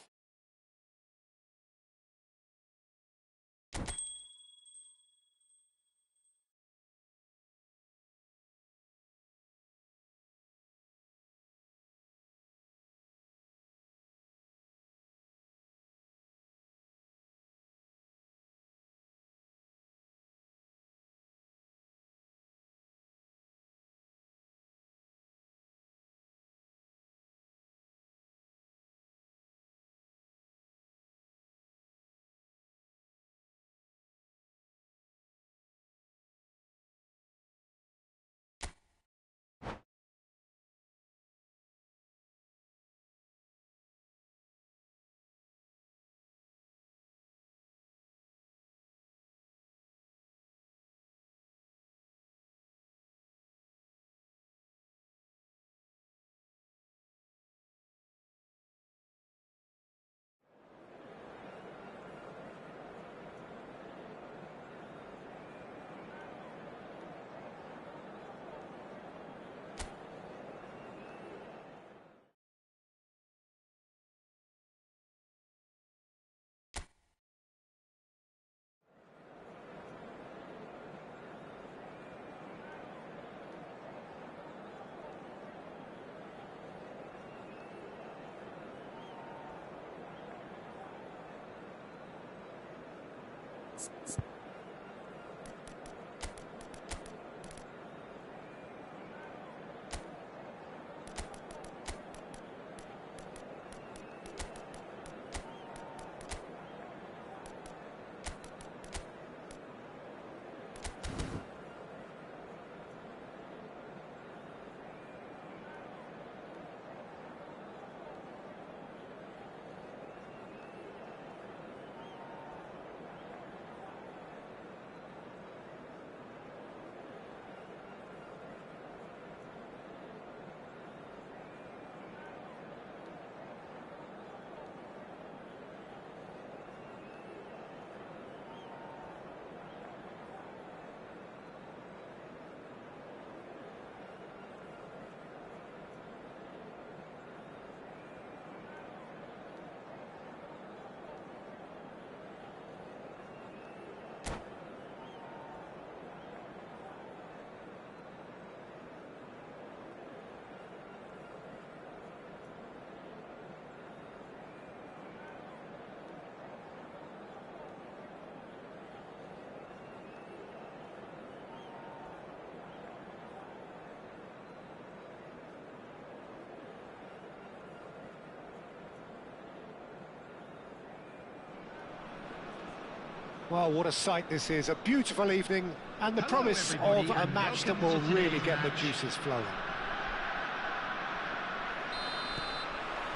Well, what a sight this is. A beautiful evening and the promise of a match that will really get the juices flowing.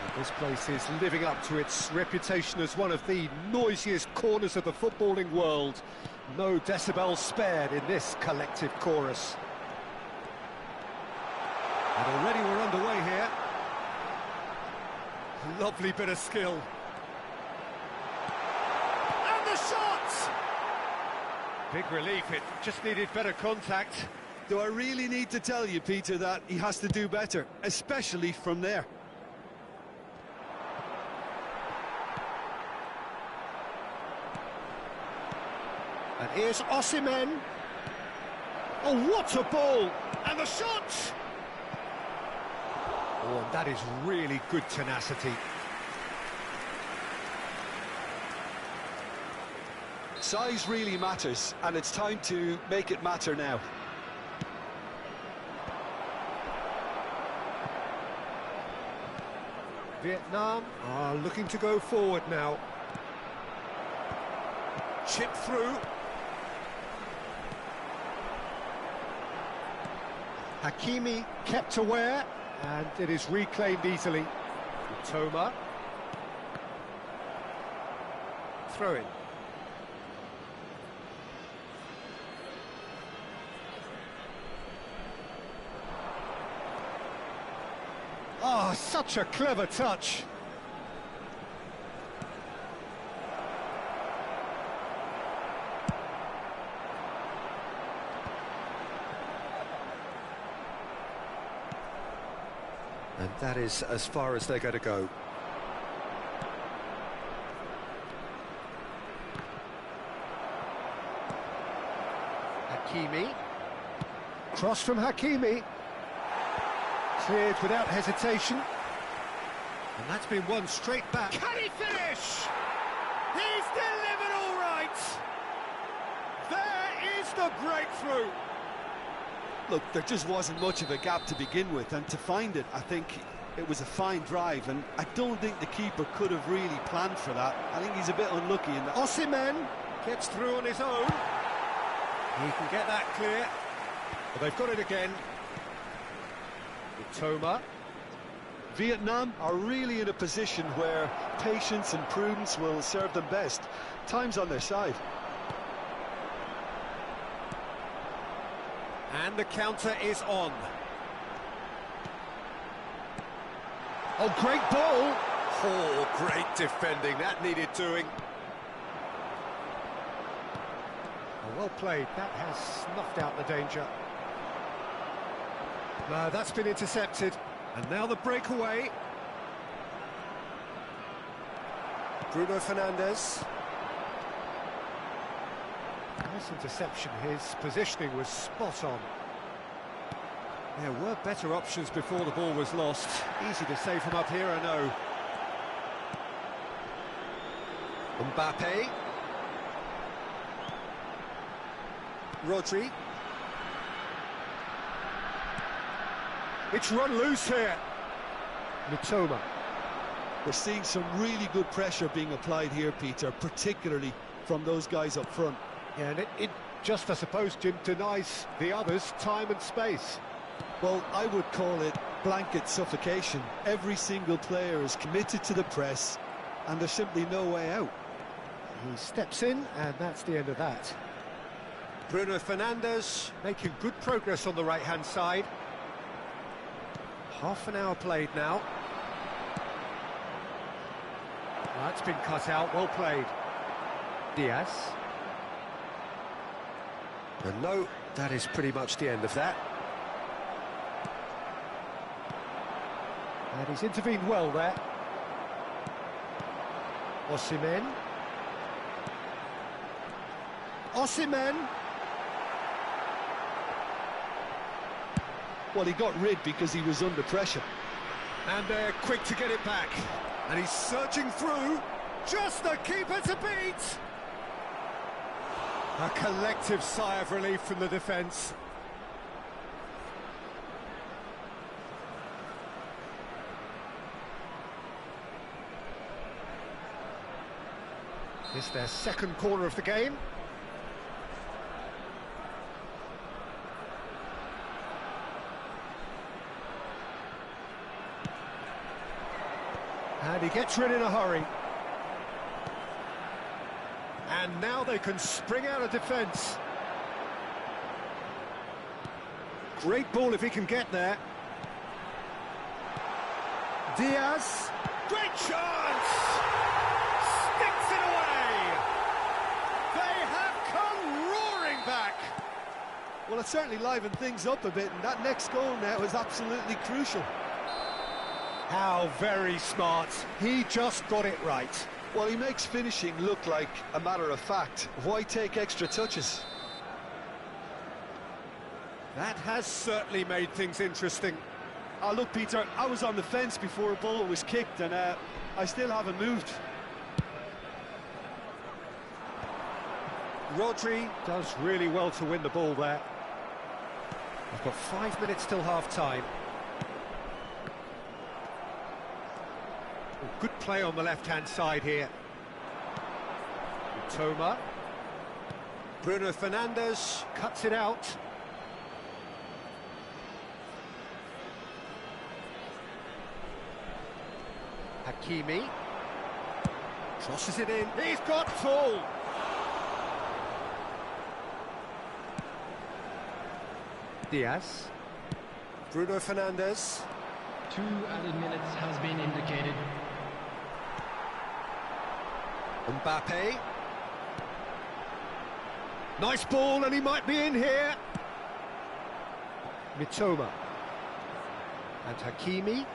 And this place is living up to its reputation as one of the noisiest corners of the footballing world. No decibels spared in this collective chorus. And already we're underway here. Lovely bit of skill. Big relief, it just needed better contact. Do I really need to tell you, Peter, that he has to do better, especially from there? And here's Osimhen. Oh, what a ball! And the shot! Oh, and that is really good tenacity. Size really matters, and it's time to make it matter now. Vietnam are looking to go forward now. Chip through. Hakimi kept aware, and it is reclaimed easily. Toma. Throw in. Oh, such a clever touch. That is as far as they're going to go. Hakimi. Cross from Hakimi. Cleared without hesitation. And that's been won straight back. Can he finish? He's delivered all right. There is the breakthrough. Look, there just wasn't much of a gap to begin with, and to find it, I think it was a fine drive, and I don't think the keeper could have really planned for that. I think he's a bit unlucky in that. Osimhen gets through on his own. He can get that clear. But they've got it again. Toma. Vietnam are really in a position where patience and prudence will serve them best. Time's on their side. And the counter is on. Oh, great ball! Oh, great defending. That needed doing. Oh, well played. That has snuffed out the danger. No, that's been intercepted. And now the breakaway. Bruno Fernandes. Nice interception. His positioning was spot on. There were better options before the ball was lost. Easy to save from up here, I know. Mbappe. Rodri. It's run loose here. Mitoma. We're seeing some really good pressure being applied here, Peter, particularly from those guys up front. Yeah, and it just, I suppose, Jim, denies the others time and space. Well, I would call it blanket suffocation. Every single player is committed to the press, and there's simply no way out. He steps in, and that's the end of that. Bruno Fernandes making good progress on the right-hand side. Half an hour played now. That's been cut out, well played. Diaz. And no, that is pretty much the end of that. And he's intervened well there. Osimhen. Osimhen. Well, he got rid because he was under pressure. And they're quick to get it back. And he's searching through. Just the keeper to beat. A collective sigh of relief from the defence. It's their second corner of the game. And he gets rid in a hurry. And now they can spring out of defence. Great ball if he can get there. Diaz. Great chance! Sticks it away! They have come roaring back! Well, it certainly livened things up a bit, and that next goal now is absolutely crucial. How very smart. He just got it right. Well, he makes finishing look like a matter of fact. Why take extra touches? That has certainly made things interesting. Oh, look, Peter, I was on the fence before a ball was kicked, and I still haven't moved. Rodri does really well to win the ball there. I've got 5 minutes till half-time. Good play on the left-hand side here. Toma. Bruno Fernandes cuts it out. Hakimi. Crosses it in. He's got full. Diaz. Bruno Fernandes. 2 added minutes has been indicated. Mbappe. Nice ball, and he might be in here. Mitoma. And Hakimi.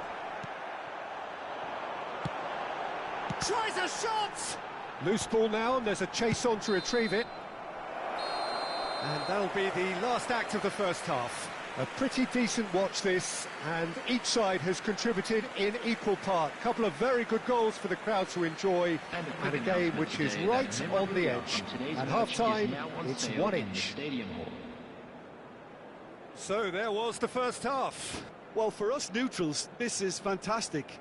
Tries a shot! Loose ball now, and there's a chase on to retrieve it. And that'll be the last act of the first half. A pretty decent watch this, and each side has contributed in equal part. A couple of very good goals for the crowd to enjoy, and a game which is right on the edge. At half-time, it's 1-1. So there was the first half. Well, for us neutrals, this is fantastic.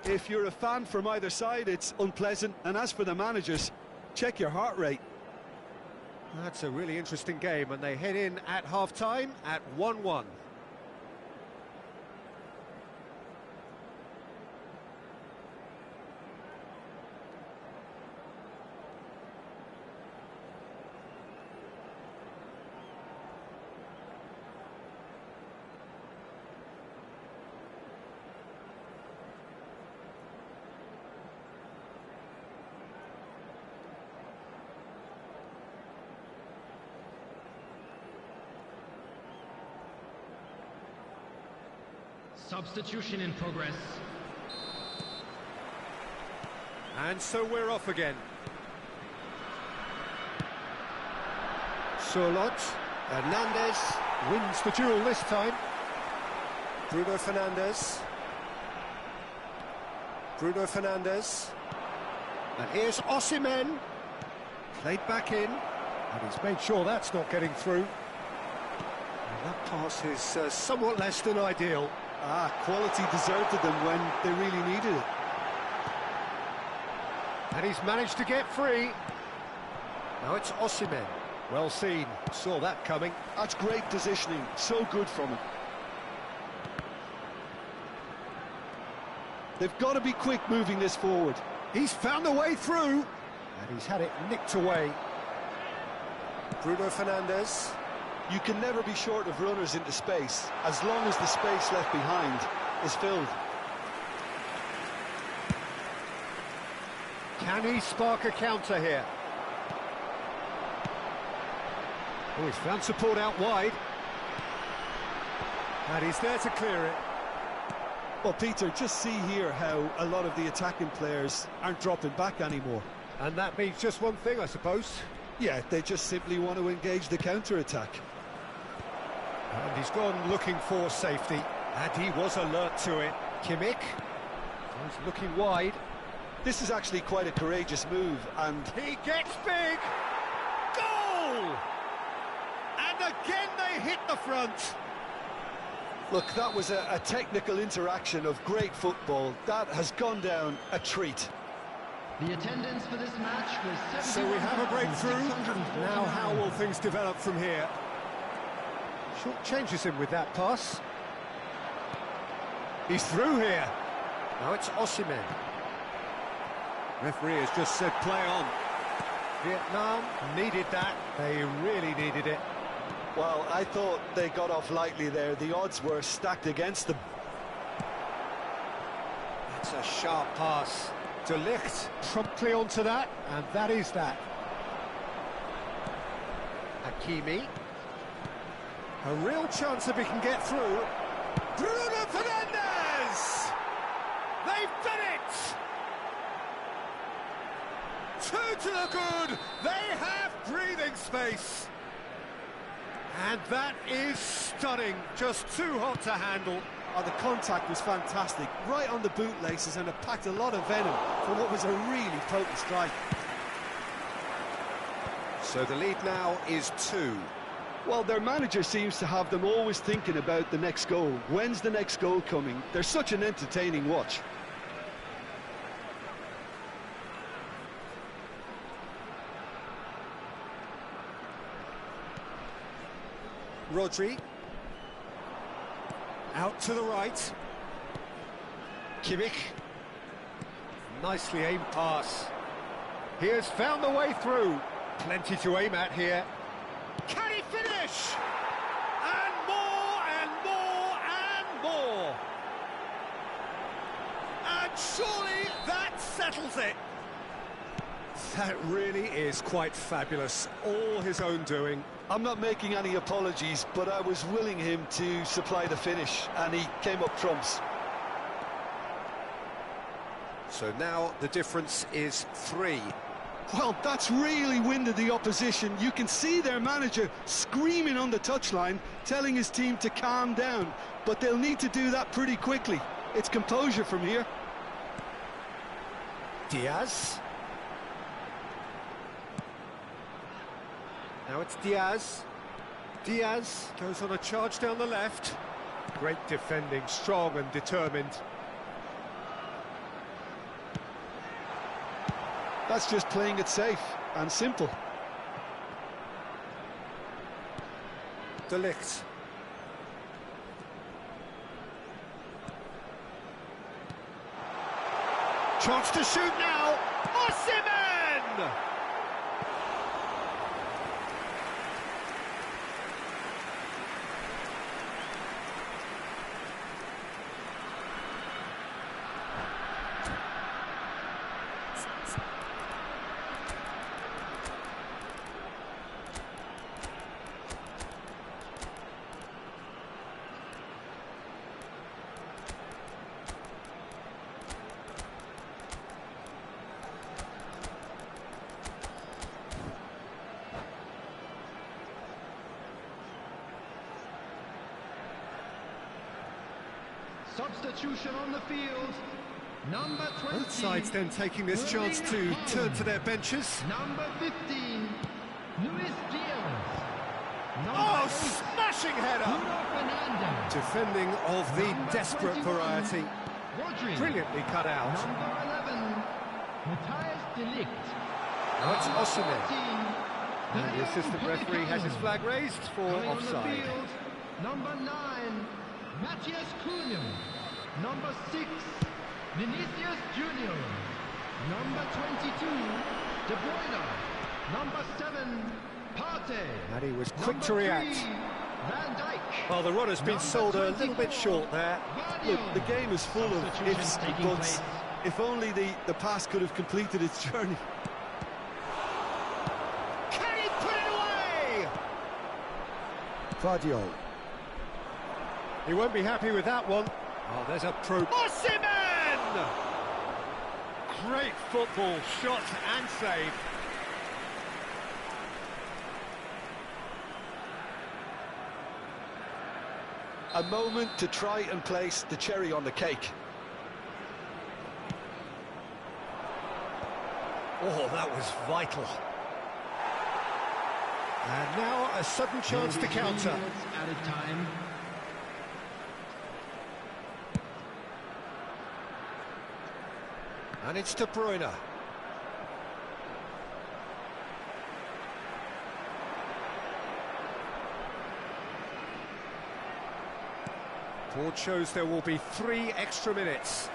If you're a fan from either side, it's unpleasant. And as for the managers, check your heart rate. That's a really interesting game, and they head in at half-time at 1-1. Substitution in progress. And so we're off again. Surlot. Hernandez wins the duel this time. Bruno Fernandes. Bruno Fernandes. And here's Osimhen. Played back in. And he's made sure that's not getting through. And that pass is somewhat less than ideal. Quality deserted them when they really needed it. And he's managed to get free. Now it's Osimhen. Well seen, saw that coming. That's great positioning, so good from him. They've got to be quick moving this forward. He's found a way through, and he's had it nicked away. Bruno Fernandes. You can never be short of runners into space, as long as the space left behind is filled. Can he spark a counter here? Oh, he's found support out wide. And he's there to clear it. Well, Peter, just see here how a lot of the attacking players aren't dropping back anymore. And that means just one thing, I suppose. Yeah, they just simply want to engage the counter-attack. And he's gone looking for safety, and he was alert to it. Kimmich, he's looking wide. This is actually quite a courageous move, and he gets big! Goal! And again they hit the front. Look, that was a technical interaction of great football. That has gone down a treat. The attendance for this match was 71,600. So we have a breakthrough. Now how will things develop from here? Short changes him with that pass. He's through here. Now it's Osimhen. Referee has just said play on. Vietnam needed that. They really needed it. Well, I thought they got off lightly there. The odds were stacked against them. That's a sharp pass. De Ligt promptly onto that, and that is that. Hakimi. A real chance if he can get through. Bruno Fernandes! They've done it! Two to the good! They have breathing space! And that is stunning, just too hot to handle. Oh, the contact was fantastic, right on the bootlaces, and it packed a lot of venom for what was a really potent strike. So the lead now is 2. Well, their manager seems to have them always thinking about the next goal. When's the next goal coming? They're such an entertaining watch. Rodri. Out to the right. Kimmich. Nicely aimed pass. He has found the way through. Plenty to aim at here. Can he finish? And more and more and more. And surely that settles it. That really is quite fabulous. All his own doing. I'm not making any apologies, but I was willing him to supply the finish, and he came up trumps. So now the difference is 3. Well, that's really winded the opposition. You can see their manager screaming on the touchline, telling his team to calm down. But they'll need to do that pretty quickly. It's composure from here. Diaz. Now it's Diaz. Diaz goes on a charge down the left. Great defending, strong and determined. That's just playing it safe and simple. De Ligt. Chance to shoot now. Osimhen! Substitution on the field. Number 20. Both sides then taking this chance to turn to their benches. Number 15, Luis Diaz. Oh, smashing header! Bruno Fernandes. Defending of the Number desperate 21, variety. Rodri. Brilliantly cut out. Number 11, Matthias de Ligt. Now it's Osimhen. 13, And the assistant referee has his flag raised for Coming on the offside. field, number 9, Matthias Cunha. Number 6, Vinicius Junior. Number 22, De Bruyne. Number 7, Partey. And he was quick Number to react. 3, Van Dijk. Well, the runner's been Number sold a little bit 24, short there. Look, the game is full of Substitution ifs and taking buts. place. If only the pass could have completed its journey. Can he put it away? Fadio. He won't be happy with that one. Oh, there's a pro. Osimhen! Great football, shot and save. A moment to try and place the cherry on the cake. Oh, that was vital. And now a sudden chance to counter. Added time. And it's De Bruyne. Board shows there will be 3 extra minutes.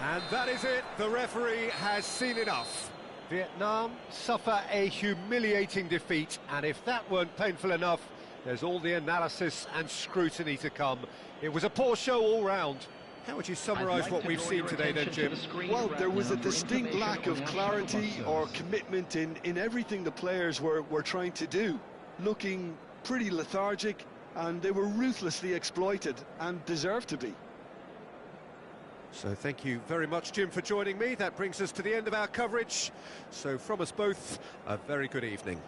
And that is it. The referee has seen enough. Vietnam suffer a humiliating defeat, and if that weren't painful enough, there's all the analysis and scrutiny to come. It was a poor show all round. How would you summarise what we've seen today then, Jim? Well, there was a distinct lack of clarity or commitment in everything the players were trying to do. Looking pretty lethargic, and they were ruthlessly exploited and deserved to be. So thank you very much, Jim, for joining me. That brings us to the end of our coverage. So from us both, a very good evening.